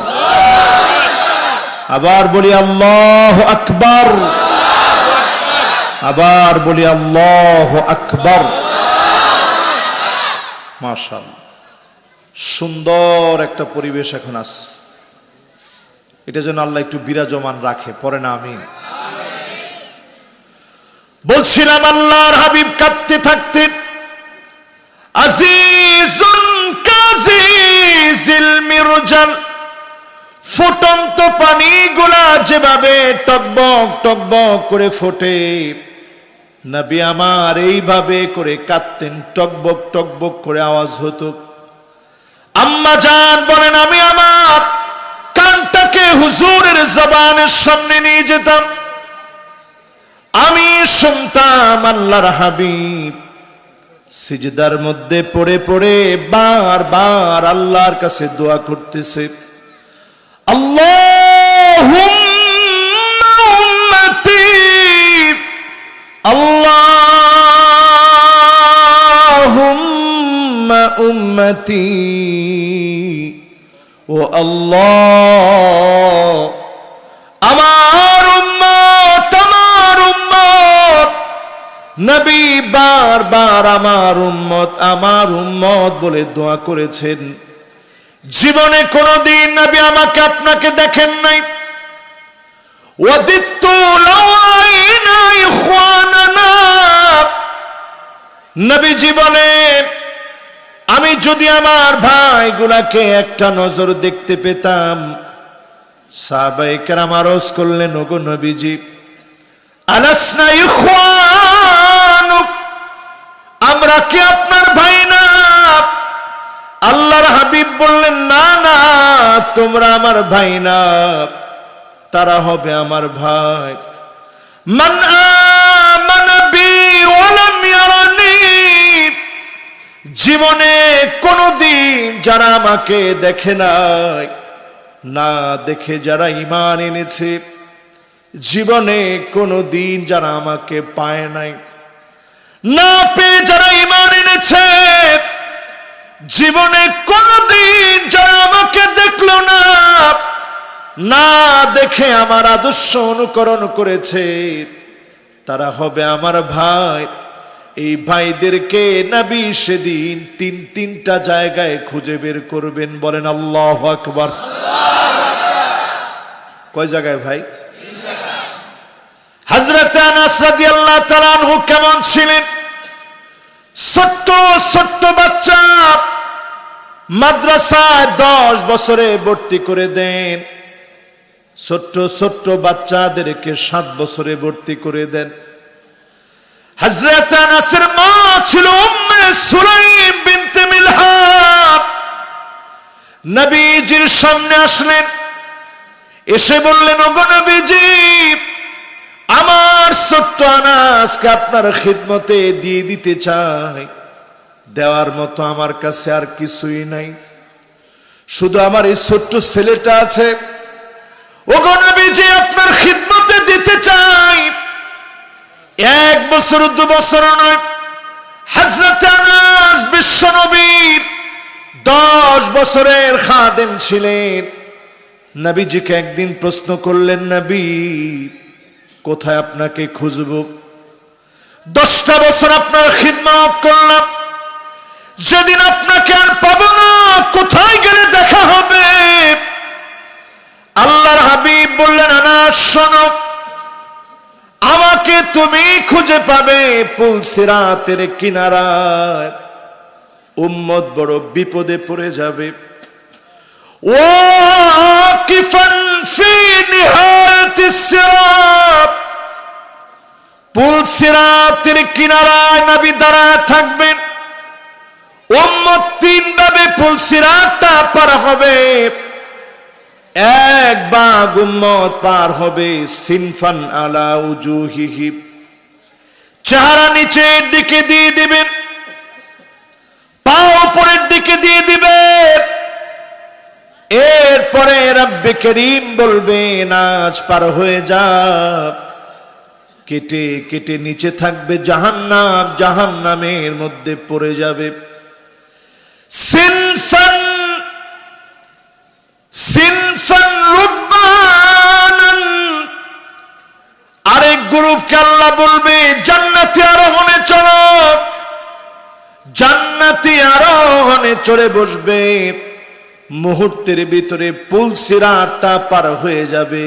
আবার বলি আল্লাহু আকবার। আবার বলি আল্লাহু আকবার। মাশাআল্লাহ, সুন্দর একটা পরিবেশ এখন আছে। এটা যেন আল্লাহ একটু বিরাজমান রাখে, পরে না আমিন। বলছিলাম আল্লাহর হাবিব কাঁদতে থাকতেন, আজিজুন কাজিজিল মিরজাল, ফুটন্ত পানিগুলা যেভাবে টকবক টকবক করে ফোটে, নবী আমার এইভাবে করে কাঁদতেন, টকবক টকবক করে আওয়াজ হতো। আম্মা জান বলেন, আমি আমার কানটাকে হুজুরের জবানের সামনে নিয়ে যেতাম, আমি শুনতাম আল্লাহর হাবিব সিজদার মধ্যে পড়ে পড়ে বারবার আল্লাহর কাছে দোয়া করতেছে, আল্লাহুম্মা উম্মতি, আল্লাহুম্মা উম্মতি, ও আল্লাহ আমার উম্মত, আমার উম্মত। নবী বারবার আমার উম্মত বলে দোয়া করেছেন। জীবনে কোনদিন নবী আমাকে আপনাকে দেখেন নাই। ওয়াদিতু লাউ রাআইনা ইখওয়ানানা, নবী জীবনে আমি যদি আমার ভাইগুলাকে একটা নজর দেখতে পেতাম। সাহাবায়ে কেরাম আরজ করলেন, ওগো নবীজি, আলাসনা ইখওয়ানুক, আমরা কি আপনার ভাই না? আল্লাহর হাবিব বললেন, না না, তোমরা আমার ভাই না, তারা হবে আমার ভাই। মান আমানা বি ওয়া লাম ইয়ারানি, জীবনে কোনদিন যারা আমাকে দেখে নাই, না দেখে যারা ঈমান এনেছে, জীবনে কোনদিন যারা আমাকে পায় নাই, না পেয়ে যারা ঈমান এনেছে, জীবনে কোনদিন যারা আমাকে দেখলো না, না দেখে আমার আদর্শ অনুকরণ করেছে, তারা হবে আমার ভাই। এই ভাইদেরকে নবী সেদিন তিনটা জায়গায় খুঁজে বের করবেন। বলেন আল্লাহু আকবার। কয় জায়গায় ভাই? হযরত আনাস রাদিয়াল্লাহু তাআলা আনহু কেমন ছিলেন? ছোট্ট ছোট্ট বাচ্চা, মাদ্রাসায় 10 বছরে ভর্তি করে দেন। ছোট্ট ছোট্ট বাচ্চাদেরকে 7 বছরে ভর্তি করে দেন। হযরত আনাসের মা ছিল উম্মে সুলাইম বিনতে মিলহান। নবীজির সামনে আসলেন, এসে বললেন, ওগো নবীজি, আমার ছোট্ট আনাসকে আপনার খিদমতে দিয়ে দিতে চাই। দেওয়ার মতো আমার কাছে আর কিছুই নাই, শুধু আমার এই ছোট্ট ছেলেটা আছে। ওগো নবীজি আপনার খিদমতে দিতে চাই। 1 বছর 2 বছর নয়, হযরত আনাস বিশ্ব নবীর 10 বছরের খাদেম ছিলেন। নবীজিকে একদিন প্রশ্ন করলেন, নবী কোথায় আপনাকে খুঁজব? 10টা বছর আপনার খিদমত করলাম, যেদিন আপনাকে আর পাবো না কোথায় গেলে দেখা হবে? আল্লাহর হাবিব বললেন, আনাস শোনো, আমাকে তুমি খুঁজে পাবে পুলসিরাতের কিনারায়। উম্মত বড় বিপদে পড়ে যাবে। ওয়াকিফান ফি নিহায়াতিস সিরাত, পুলসিরাতের কিনারায় নবী দাঁড়ায় থাকবেন। উম্মত 3 ভাবে পুলসিরাতটা পার হবে। 1 ভাগ উম্মত পার হবে সিনফান আলা উজুহিহি, চেহারা নিচের দিকে দিয়ে দিবেন, পা উপরের দিকে দিয়ে দিবেন। এরপরে রব্বে করিম বলবেন আজ পার হয়ে যা। কেটে কেটে নিচে থাকবে জাহান্নাম, জাহান্নামের মধ্যে পড়ে যাবে। সিনফান সিনফান রুকবানান, আরেক গ্রুপকে আল্লাহ বলবে জান্নাতি আরোহণে চলো। জান্নাতি আরোহণে চড়ে বসবে। মুহূর্তের ভিতরে পুলসিরাতটা পার হয়ে যাবে।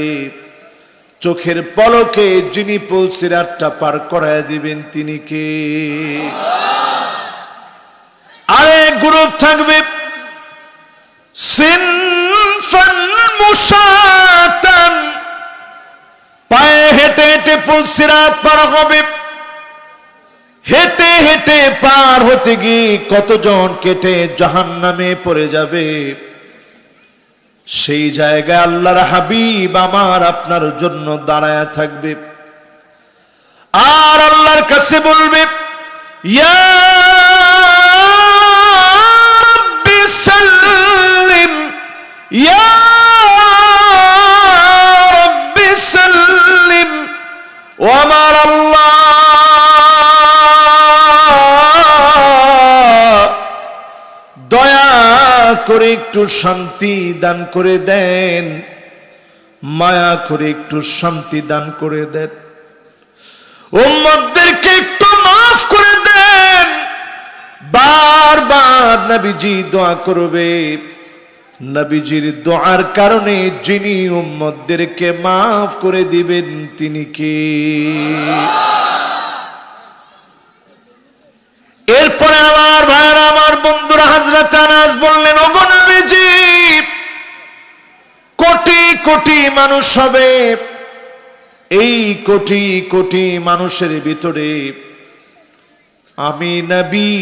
চোখের পলকে যিনি পুলসিরাতটা পার করায় দিবেন তিনি কে? আরেক গ্রুপ থাকবে সিনফান মুশাতান, পায়ে হেঁটে হেঁটে পুলসিরাত পার হবে। হেঁটে হেঁটে পার হতে গিয়ে কতজন কেটে জাহান্নামে পড়ে যাবে। সেই জায়গায় আল্লাহর হাবিব আমার আপনার জন্য দাঁড়ায় থাকবে, আর আল্লাহর কাছে বলবে, ইয়া রাব্বি সাল্লিম, ইয়া রাব্বি সাল্লিম। ও আমার আল্লাহ, দয়া করে একটু শান্তি দান করে দেন, মায়া করে একটু শান্তি দান করে দেন, উম্মতদেরকে একটু মাফ করে দেন। বারবার নবীজি দোয়া করবে। নবীজির দোয়ার কারণে যিনি উম্মতদেরকে মাফ করে দিবেন তিনি কে? এরপরে আমার ভাইরা, আমার বন্ধুরা, হযরত আনাস বললেন, ওগো নবীজি কোটি কোটি মানুষ হবে। এই কোটি কোটি মানুষের ভিতরে আমি নবী,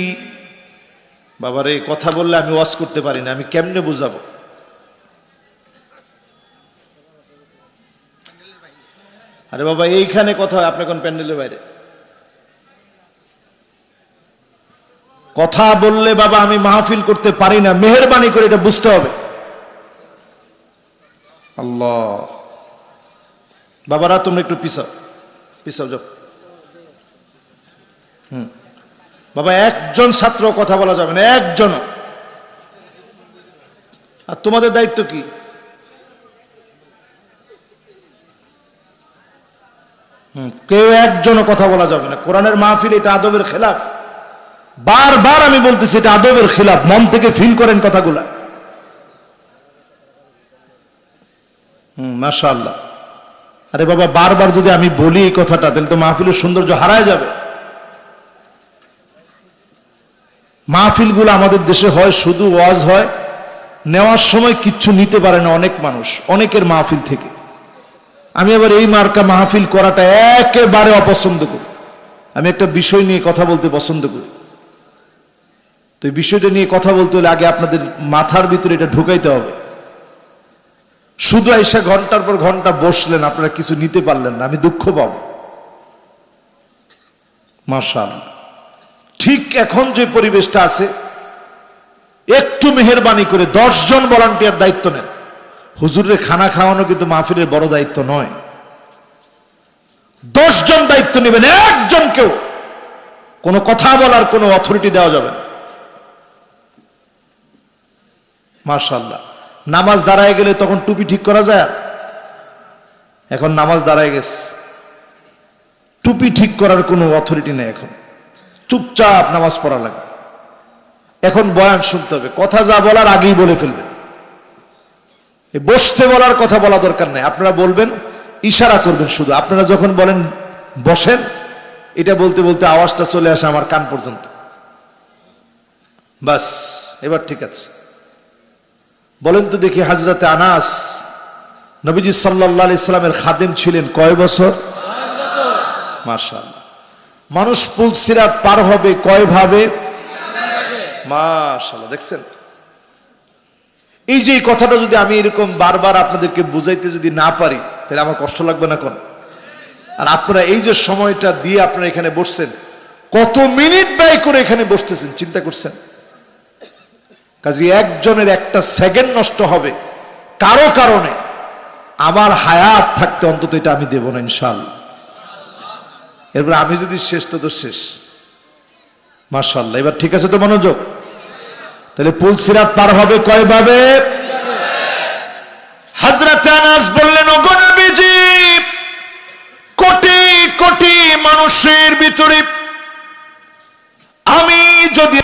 বাবারে কথা বললে আমি ওয়াজ করতে পারি না, আমি কেমনে বুঝাবো? আরে বাবা এইখানে কথা হয়, আপনি কোন প্যান্ডেলের বাইরে কথা বললে বাবা আমি মাহফিল করতে পারি না, মেহেরবানি করে এটা বুঝতে হবে। আল্লাহ, বাবারা তোমরা একটু পিছাও পিছাও যাও। বাবা একজন ছাত্র কথা বলা যাবে না, একজন। আর তোমাদের দায়িত্ব কি? কেউ একজনও কথা বলা যাবে না। কোরআনের মাহফিল এটা আদবের খেলাফ। বারবার আমি বলতেছি এটা আদবের খিলাফ। মন থেকে ফিল করেন কথাগুলা। মাশাআল্লাহ। আরে বাবা বারবার যদি আমি বলি এই কথাটা তাহলে তো মাহফিলের সৌন্দর্য হারায় যাবে। মাহফিলগুলো আমাদের দেশে হয় শুধু ওয়াজ হয়, নেওয়ার সময় কিচ্ছু নিতে পারে না অনেক মানুষ, অনেকের মাহফিল থেকে। আমি আবার এই মার্কা মাহফিল করাটা একেবারে অপছন্দ করি। আমি একটা বিষয় নিয়ে কথা বলতে পছন্দ করি। তো এই বিষয়টা নিয়ে কথা বলতে হলে আগে আপনাদের মাথার ভিতরে এটা ঢুকাইতে হবে। শুধু আইসা ঘন্টার পর ঘন্টা বসলেন, আপনারা কিছু নিতে পারলেন না, আমি দুঃখ পাব। মাশাআল্লাহ। ঠিক এখন যে পরিবেশটা আছে, একটু মেহেরবানি করে 10 জন ভলান্টিয়ার দায়িত্ব নেন। হুজুরের খানা খাওয়ানো কিন্তু মাহফিলের বড় দায়িত্ব নয়। 10 জন দায়িত্ব নেবেন, একজনকেও কোনো কথা বলার কোনো অথরিটি দেওয়া যাবে না। মাশাআল্লাহ, নামাজ দাঁড়ায় গেলে তখন টুপি ঠিক করা যায়? এখন নামাজ দাঁড়ায় গেছে, টুপি ঠিক করার কোনো অথরিটি নেই। এখন চুপচাপ নামাজ পড়া লাগে। এখন বয়ান শুনতে হবে, কথা যা বলার আগেই বলে ফেলবেন। বসতে বলার কথা বলা দরকার নাই, আপনারা বলবেন, ইশারা করবেন শুধু। আপনারা যখন বলেন বসেন, এটা বলতে বলতে আওয়াজটা চলে আসে আমার কান পর্যন্ত, বাস এবার ঠিক আছে। বলেন তো দেখি, হযরতে আনাস নবীজি সাল্লাল্লাহু আলাইহি সাল্লামের খাদেম ছিলেন কয় বছর? মাশাআল্লাহ। মানুষ পুল সিরাত পার হবে কয় ভাবে? মাশাআল্লাহ, দেখছেন? এই যে কথাটা যদি আমি এরকম বারবার আপনাদেরকে বুঝাইতে যদি না পারি, তাহলে আমার কষ্ট লাগবে না কোন? আর আপনারা এই যে সময়টা দিয়ে আপনারা এখানে বসছেন, কত মিনিট ব্যয় করে এখানে বসতেছেন চিন্তা করছেন? কাজে একজনের একটা সেকেন্ড নষ্ট হবে কারো কারণে, আমার হায়াত থাকতে অন্তত এটা আমি দেব না ইনশাআল্লাহ। এরপর আমি যদি শেষ তো শেষ। মাশাআল্লাহ, এবার ঠিক আছে তো মনোযোগ? তাহলে পুল সিরাত পার হবে কয় ভাবে? হযরত আনাস বললেন, ওগো নবীজি, কোটি কোটি মানুষের ভিতরে আমি যদি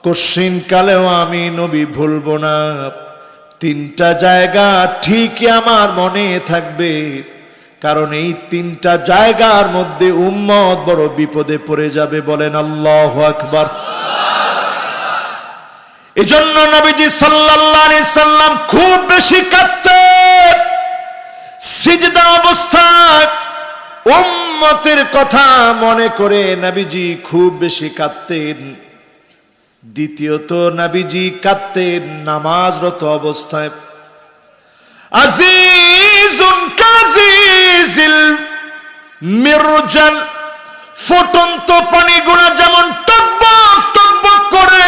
কশিন কালেও আমি নবী ভুলবো না। 3টা জায়গা ঠিকই আমার মনে থাকবে, কারণ এই 3টা জায়গার মধ্যে উম্মত বড় বিপদে পড়ে যাবে। বলেন আল্লাহু আকবার। এজন্য নবীজি সাল্লাল্লাহু আলাইহি সাল্লাম খুব বেশি কাঁদতেন। সিজদা অবস্থায় উম্মতের কথা মনে করে নবীজি খুব বেশি কাঁদতেন। দ্বিতীয়ত নবীজি কাঁদতেন নামাজরত অবস্থায়। আজিজুন কাজিজিল মিরজাল, ফুটন্ত পানিগুলো যেমন টকবক টকবক করে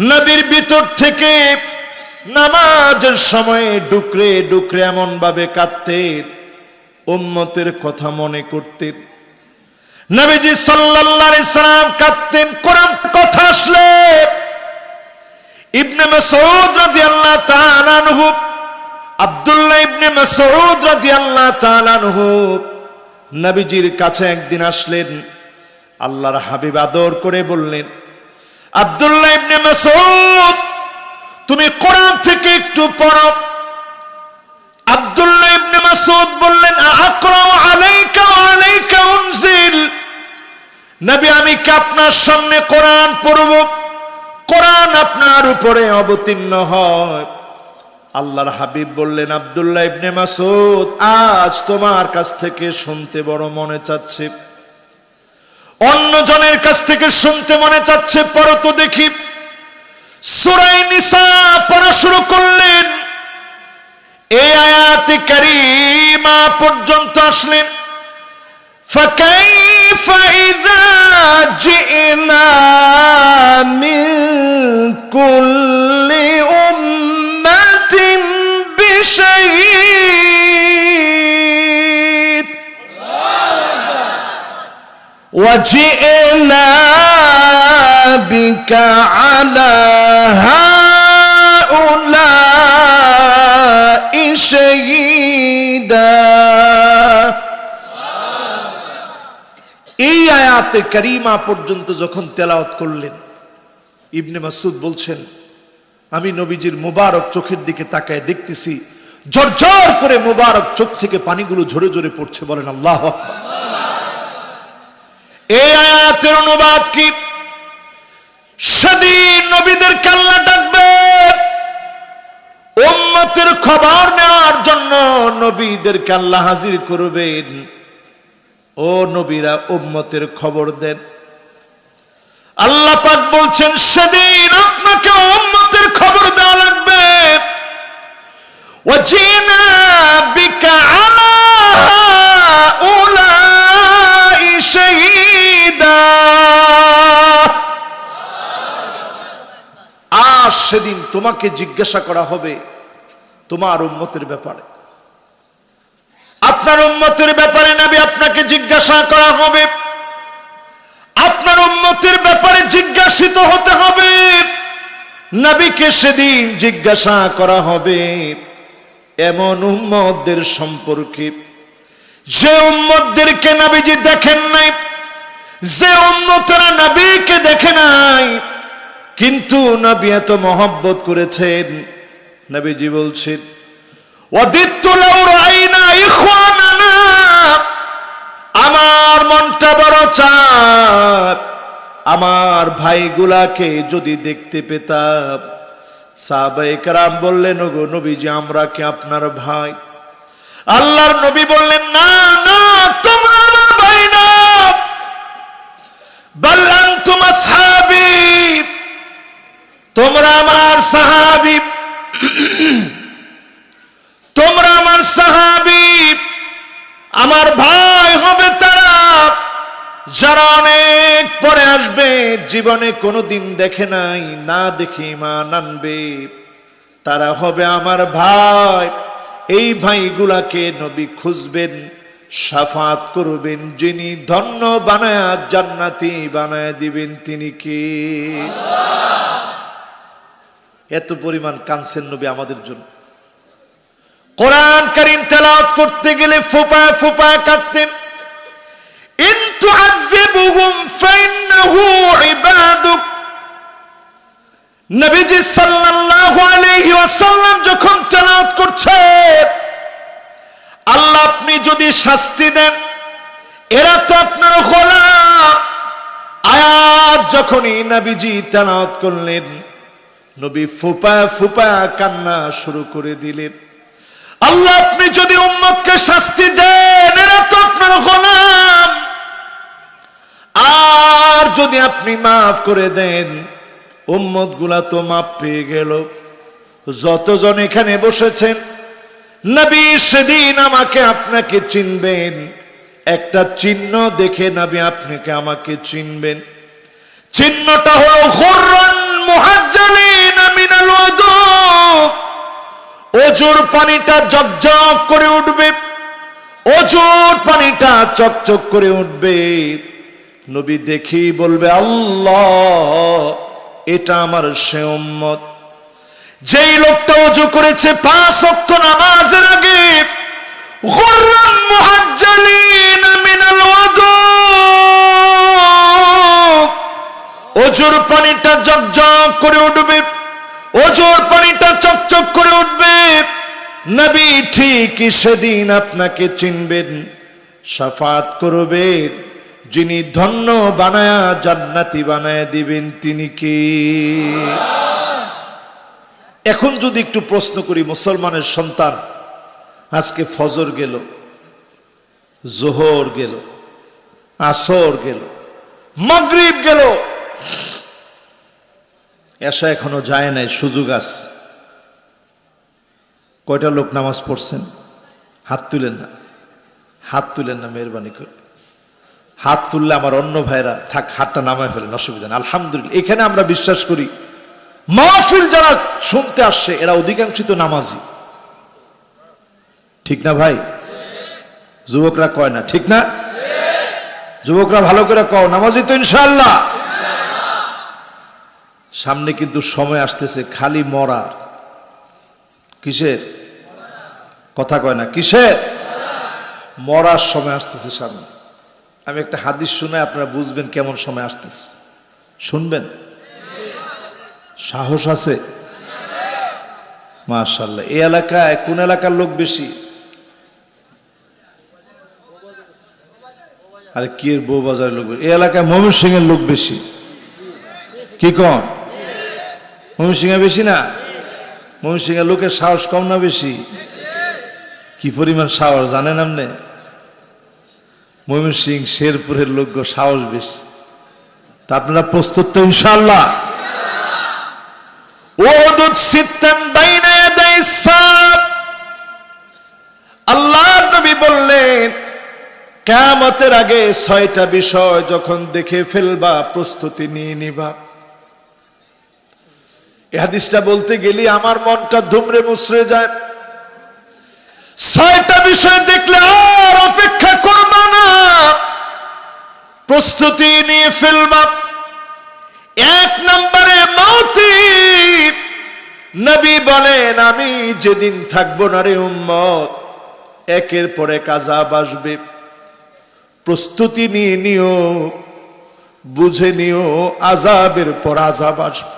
নদীর ভিতর থেকে নামাজের সময়ে ডুকরে ডুকরে এমন ভাবে কাঁদতেন, উম্মতের কথা মনে করতেন। নবীজি সাল্লাল্লাহু আলাইহি সাল্লাম কাঁদতেন কোরআন কথা আসলে। ইবনে মাসউদ রাদিয়াল্লাহু তাআলা আনহু, আব্দুল্লাহ ইবনে মাসউদ রাদিয়াল্লাহু তাআলা আনহু নবীজির কাছে একদিন আসলেন। আল্লাহর হাবিব আদর করে বললেন, আব্দুল্লাহ ইবনে মাসউদ, তুমি কোরআন থেকে একটু পড়ো। আব্দুল্লাহ ইবনে মাসউদ বললেন, আকরাউ আলাইকা ওয়া আলাইকা উনজিল। নবী, আমি কি আপনার সামনে কোরআন পড়ব? কোরআন আপনার উপরে অবতীর্ণ হয়। আল্লাহর হাবিব বললেন, আব্দুল্লাহ ইবনে মাসউদ, আজ তোমার কাছ থেকে শুনতে বড় মনে চাচ্ছে, অন্য জনের কাছ থেকে শুনতে মনে চাচ্ছে, পড়ো তো দেখি। সূরা নিসা পড়া শুরু করলেন। এই আয়াতে কারীমা পর্যন্ত আসলেন। فكيف إذا جئنا من كل أمة بشهيد وجئنا بك على هؤلاء شهيدا। এই আয়াতে কারীমা পর্যন্ত যখন তেলাওয়াত করলেন, ইবনে মাসউদ বলছেন, আমি নবীজির মুবারক চোখের দিকে তাকায় দেখতেছি ঝরঝর করে মুবারক চোখ থেকে পানিগুলো ঝরে ঝরে পড়ছে। বলেন আল্লাহু আকবার। এই আয়াতের অনুবাদ কি? সেদিন নবীদেরকে আল্লাহ ডাকবে উম্মতের খবর নেওয়ার জন্য, নবীদেরকে আল্লাহ হাজির করবেন। ও নবীরা উম্মতের খবর দেন। আল্লাহ পাক বলছেন সেদিন আপনাকে উম্মতের খবর দেওয়া লাগবে। ওয়াজিনা বিকা আলা হাউলাই শাহীদা। আর সেদিন তোমাকে জিজ্ঞাসা করা হবে তোমার উম্মতের ব্যাপারে, আপনার উম্মতের ব্যাপারে নবী আপনাকে জিজ্ঞাসা করা হবে। আপনার উম্মতের ব্যাপারে জিজ্ঞাসিত হতে হবে। নবীকে সেদিন জিজ্ঞাসা করা হবে এমন উম্মতদের সম্পর্কে যে উম্মতদেরকে নবীজি দেখেন নাই, যে উম্মতরা নবীকে দেখে নাই, কিন্তু নবী এত মহব্বত করেছেন। নবীজি বলছেন ওয়াদিতু লাউ রাআইনা ইখওয়ানানা, আমার মনটা বড় চায় আমার ভাইগুলাকে যদি দেখতে পেতাম। সাহাবায়ে কেরাম বললেন, ওগো নবীজি আমরা কি আপনার ভাই? আল্লাহর নবী বললেন, না না, তোমরা আমার ভাই না, বাল আনতুম আসহাবী, তোমরা আমার সাহাবী, তোমরা আমার সাহাবী। আমার ভাই হবে তারা যারা অনেক পরে আসবে, জীবনে কোনোদিন দেখে নাই, না দেখে ঈমান আনবে, তারা হবে আমার ভাই। এই ভাইগুলাকে নবী খুঁজবেন, শাফাত করবেন। যিনি ধন্য বানায়া জান্নাতি বানায়া দিবেন তিনি কে? এত পরিমাণ কাঁদছেন নবী আমাদের জন্য। কোরআন কারীম তেলাওয়াত করতে গেলে ফোঁপায় ফোঁপায় কাঁদতেন। ইন তুআযিবুহুম ফাইন্নাহু ইবাদুক। নবীজি সাল্লাল্লাহু আলাইহি ওয়াসাল্লাম যখন তেলাওয়াত করছেন, আল্লাহ আপনি যদি শাস্তি দেন এরা তো আপনার গোলাম। আয়াত যখনই নবীজি তেলাওয়াত করলেন, নবী ফোঁপায় ফোঁপায় কান্না শুরু করে দিলেন। আল্লাহ আপনি যদি উম্মতকে শাস্তি দেন এরা তো আপনার গোলাম, আর যদি আপনি মাফ করে দেন উম্মত গুলা তো মাফ পেয়ে গেল। যতজন এখানে বসেছেন, নবী সেদিন আমাকে আপনাকে চিনবেন। একটা চিহ্ন দেখে নবী আপনাকে আমাকে চিনবেন। চিহ্নটা হলো গুররান মুহাজ্জালিন মিনাল ওযু। ওজুর পানিটা জকজক করে উঠবে, ওজুর পানিটা চকচক করে উঠবে। নবী দেখি বলবে, আল্লাহ এটা আমার সে উম্মত যেই লোকটা ওযু করেছে 5 ওয়াক্ত নামাজের আগে। গুররান মুহাজ্জালিন মিনাল ওযু। ওজুর পানিটা জকজক করে উঠবে, ওজুর পানিটা চকচক করে উঠবে। নবী ঠিকই সেদিন আপনাকে চিনবেন, শাফাত করবেন। যিনি ধন্য বানায়া জান্নাতি বানায়া দিবেন তিনি কে? এখন যদি একটু প্রশ্ন করি, মুসলমানের সন্তান আজকে ফজর গেল, জোহর গেল, আসর গেল, মাগরিব গেল, এশা এখনো যায় নাই, সুযোগ আছে। কয়টা লোক নামাজ পড়ছেন? হাত তুলেন না, হাত তুলেন না মেহরবানি করে। হাত তুললে আমার অন্য ভাইরা থাক, হাতটা নামায় ফেলেন, অসুবিধা নেই। আলহামদুলিল্লাহ, এখানে আমরা বিশ্বাস করি মাহফিল যারা শুনতে আসছে এরা অধিকাংশই তো নামাজি, ঠিক না ভাই? যুবকরা কয় না, ঠিক না? যুবকরা ভালো করে কও, নামাজি তো ইনশাআল্লাহ। সামনে কিন্তু সময় আসতেছে খালি মরার। কিসের কথা কয় না? কিসের? মরার সময় আসতেছে সামনে। আমি একটা হাদিস শুনে আপনারা বুঝবেন কেমন সময় আসতেছে। শুনবেন? সাহস আছে? মাশাআল্লাহ। এই এলাকায় কোন এলাকার লোক বেশি? আরে কি এর বউবাজারের লোক? এই এলাকায় ময়মনসিংহের লোক বেশি। কি কন? ময়মনসিংহে বেশি না? ময়মনসিংহের লোকের সাহস কম না বেশি? কি পরিমাণ সাহস জানেন আপনি? ময়মনসিংহ শেরপুরের লোক সাহস বেশি। তা আপনারা প্রস্তুত তো ইনশাআল্লাহ? আল্লাহ নবী বললেন কিয়ামতের আগে 6টা বিষয় যখন দেখে ফেলবা প্রস্তুতি নিয়ে নিবা। এই হাদিসটা বলতে গেলে আমার মনটা ধুমড়ে মুচড়ে যায়। 6টা বিষয় দেখলে আর অপেক্ষা করবা না, প্রস্তুতি নিয়ে ফেলবা। 1 নম্বরে মওতি। নবী বলেন আমি যেদিন থাকবো না রে উম্মত, একের পর এক আযাব আসবে, প্রস্তুতি নিয়ে নিও, বুঝে নিও, আযাবের পর আযাব আসবে।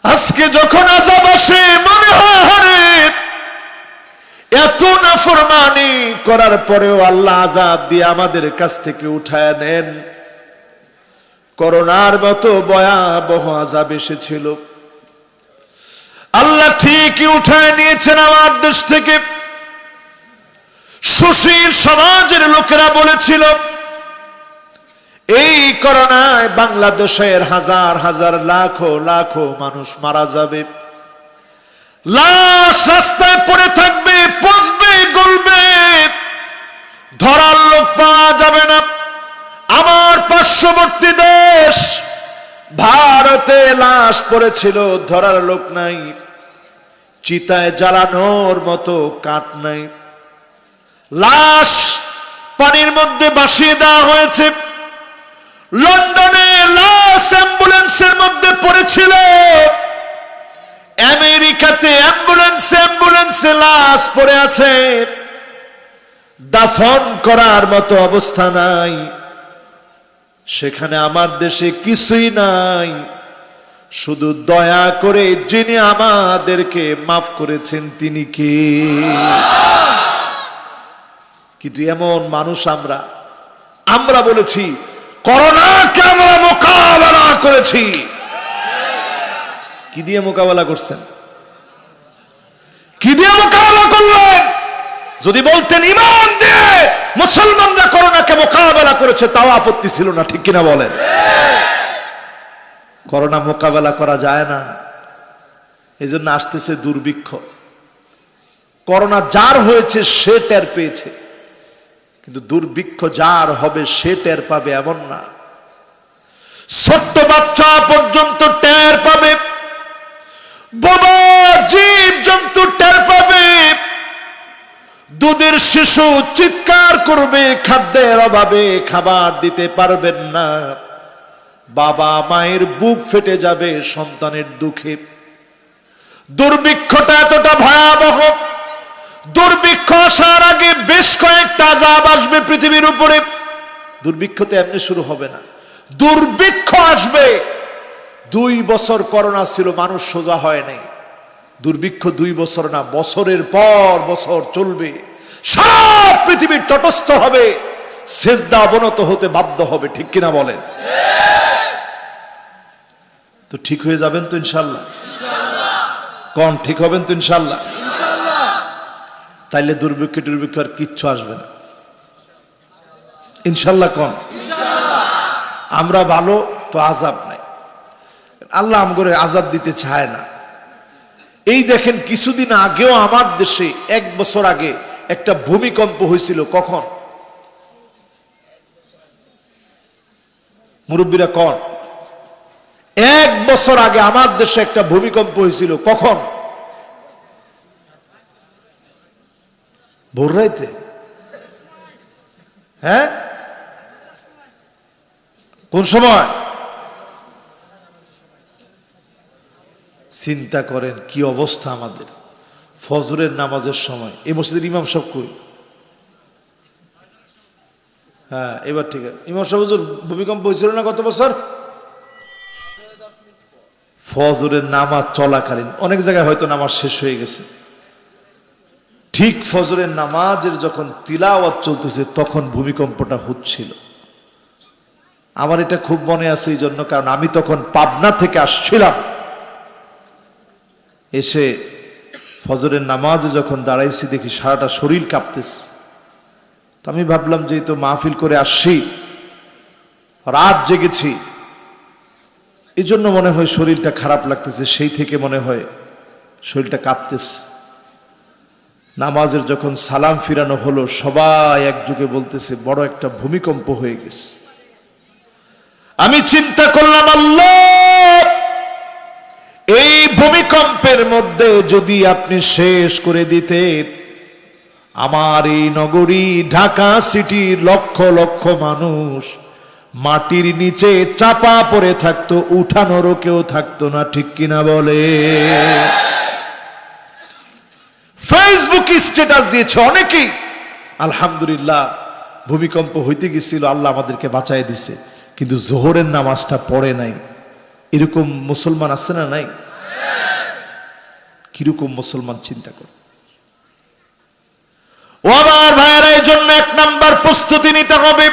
আজকে যখন আযাব আসে মনে হয় আরে এত নাফরমানি করার পরেও আল্লাহ আযাব দিয়ে আমাদের কাছ থেকে উঠায় নেন। করোনার মতো ভয়াবহ আযাব এসেছিল, আল্লাহ ঠিকই উঠায় নিয়েছেন আমার দেশ থেকে। সুশীল সমাজের লোকেরা বলেছিল এই করোনায় বাংলাদেশের হাজার হাজার লাখো লাখো মানুষ মারা যাবে, লাশ রাস্তায় পড়ে থাকবে, পচবে, গলবে, ধরার লোক পাওয়া যাবে না। আমার পার্শ্ববর্তী দেশ ভারতে লাশ পড়েছিল, ধরার লোক নাই, চিতায় জ্বালানোর মতো কাঠ নাই, লাশ পানির মধ্যে ভাসিয়ে দেওয়া হয়েছে। লন্ডনে লাশ অ্যাম্বুলেন্সের মধ্যে পড়েছিল, আমেরিকাতে অ্যাম্বুলেন্সে লাশ পড়ে আছে, দাফন করার মতো অবস্থা নাই। সেখানে আমার দেশে কিছুই নাই, শুধু দয়া করে যিনি আমাদেরকে মাফ করেছেন তিনি কে? কিন্তু এমন মানুষ আমরা বলেছি করোনাকে আমরা মোকাবেলা করেছি। কি দিয়ে মোকাবেলা করছেন? কি দিয়ে মোকাবেলা করলেন? যদি বলতেন ঈমান দিয়ে মুসলমানরা করোনাকে মোকাবেলা করেছে তাও আপত্তি ছিল না, ঠিক কিনা বলেন? করোনা মোকাবেলা করা যায় না, এই জন্য আসতেছে দুর্ভিক্ষ। করোনা যার হয়েছে সে টের পেয়েছে, কিন্তু দুর্ভিক্ষ যার হবে সে টের পাবে এমন না। ছোট্ট বাচ্চা পর্যন্ত টের পাবে, বাবা জীব জন্তু টের পাবে, দুধের শিশু চিৎকার করবে, খাদ্যের অভাবে খাবার দিতে পারবেন না, বাবা মায়ের বুক ফেটে যাবে সন্তানের দুঃখে। দুর্ভিক্ষটা এতটা ভয়াবহ, দুর্ভিক্ষ আসার আগে বেশ কয়েকটা আযাব আসবে পৃথিবীর উপরে। দুর্ভিক্ষ তো এমনি শুরু হবে না, দুর্ভিক্ষ আসবে। 2 বছর করোনা ছিল, মানুষ সোজা হয় নাই। দুর্ভিক্ষ 2 বছর না, বছরের পর বছর চলবে, সারা পৃথিবী তটস্থ হবে, সেজদা অবনত হতে বাধ্য হবে, ঠিক কিনা বলেন? তো ঠিক হয়ে যাবেন তো ইনশাআল্লাহ? কোন ঠিক হবেন তো ইনশাআল্লাহ? তাইলে দুর্ভিক্ষ আর কিচ্ছু আসবে না ইনশাআল্লাহ। কোন আমরা ভালো তো আযাব নাই, আল্লাহ আমগরে আজাদ দিতে চায় না। এই দেখেন কিছুদিন আগেও আমার দেশে 1 বছর আগে একটা ভূমিকম্প হয়েছিল। কখন? মুরব্বীরা কন? 1 বছর আগে আমার দেশে একটা ভূমিকম্প হয়েছিল। কখন? ভোর রাইতে। হ্যাঁ, কোন সময়? চিন্তা করেন কি অবস্থা আমাদের। ফজরের নামাজের সময়। এই মসজিদের ইমাম সাহেব কই? হ্যাঁ, এবার ঠিক আছে। ইমাম সাহেব, হুজুর ভূমিকম্প হয়েছিল না গত বছর? ফজরের নামাজ চলাকালীন, অনেক জায়গায় হয়তো নামাজ শেষ হয়ে গেছে, ঠিক ফজরের নামাজের যখন তিলাওয়াত চলতেছে তখন ভূমিকম্পটা হচ্ছিল। আমার এটা খুব মনে আছে এই জন্য, কারণ আমি তখন পাবনা থেকে আসছিলাম। এসে ফজরের নামাজে যখন দাঁড়াইছি দেখি সারাটা শরীর কাঁপতেছে। তো আমি ভাবলাম যে তো মাহফিল করে আসছি, রাত জেগেছি, এই জন্য মনে হয় শরীরটা খারাপ লাগতেছে, সেই থেকে মনে হয় শরীরটা কাঁপতেছে। নামাজের যখন সালাম ফিরানো হলো সবাই একযোগে বলতেছে বড় একটা ভূমিকম্প হয়ে গেছে। আমি চিন্তা করলাম, আল্লাহ, এই ভূমিকম্পের মধ্যে যদি আপনি শেষ করে দিতেন আমার এই নগরী ঢাকা সিটির লক্ষ লক্ষ মানুষ মাটির নিচে চাপা পড়ে থাকতো, উঠানোরও কেউ থাকতো না। ঠিক কিনা বলে? ফেসবুক স্ট্যাটাস দিয়েছে অনেকেই, আলহামদুলিল্লাহ ভূমিকম্প হইতে গেছিল, আল্লাহ আমাদেরকে বাঁচায় দিছে, কিন্তু জোহরের নামাজটা পড়ে নাই। এরকম মুসলমান আছে না নাই? কিরকম মুসলমান চিন্তা কর। ও আমার ভাইয়েরা, এই জন্য 1 নাম্বার প্রস্তুতি নিতে হবে।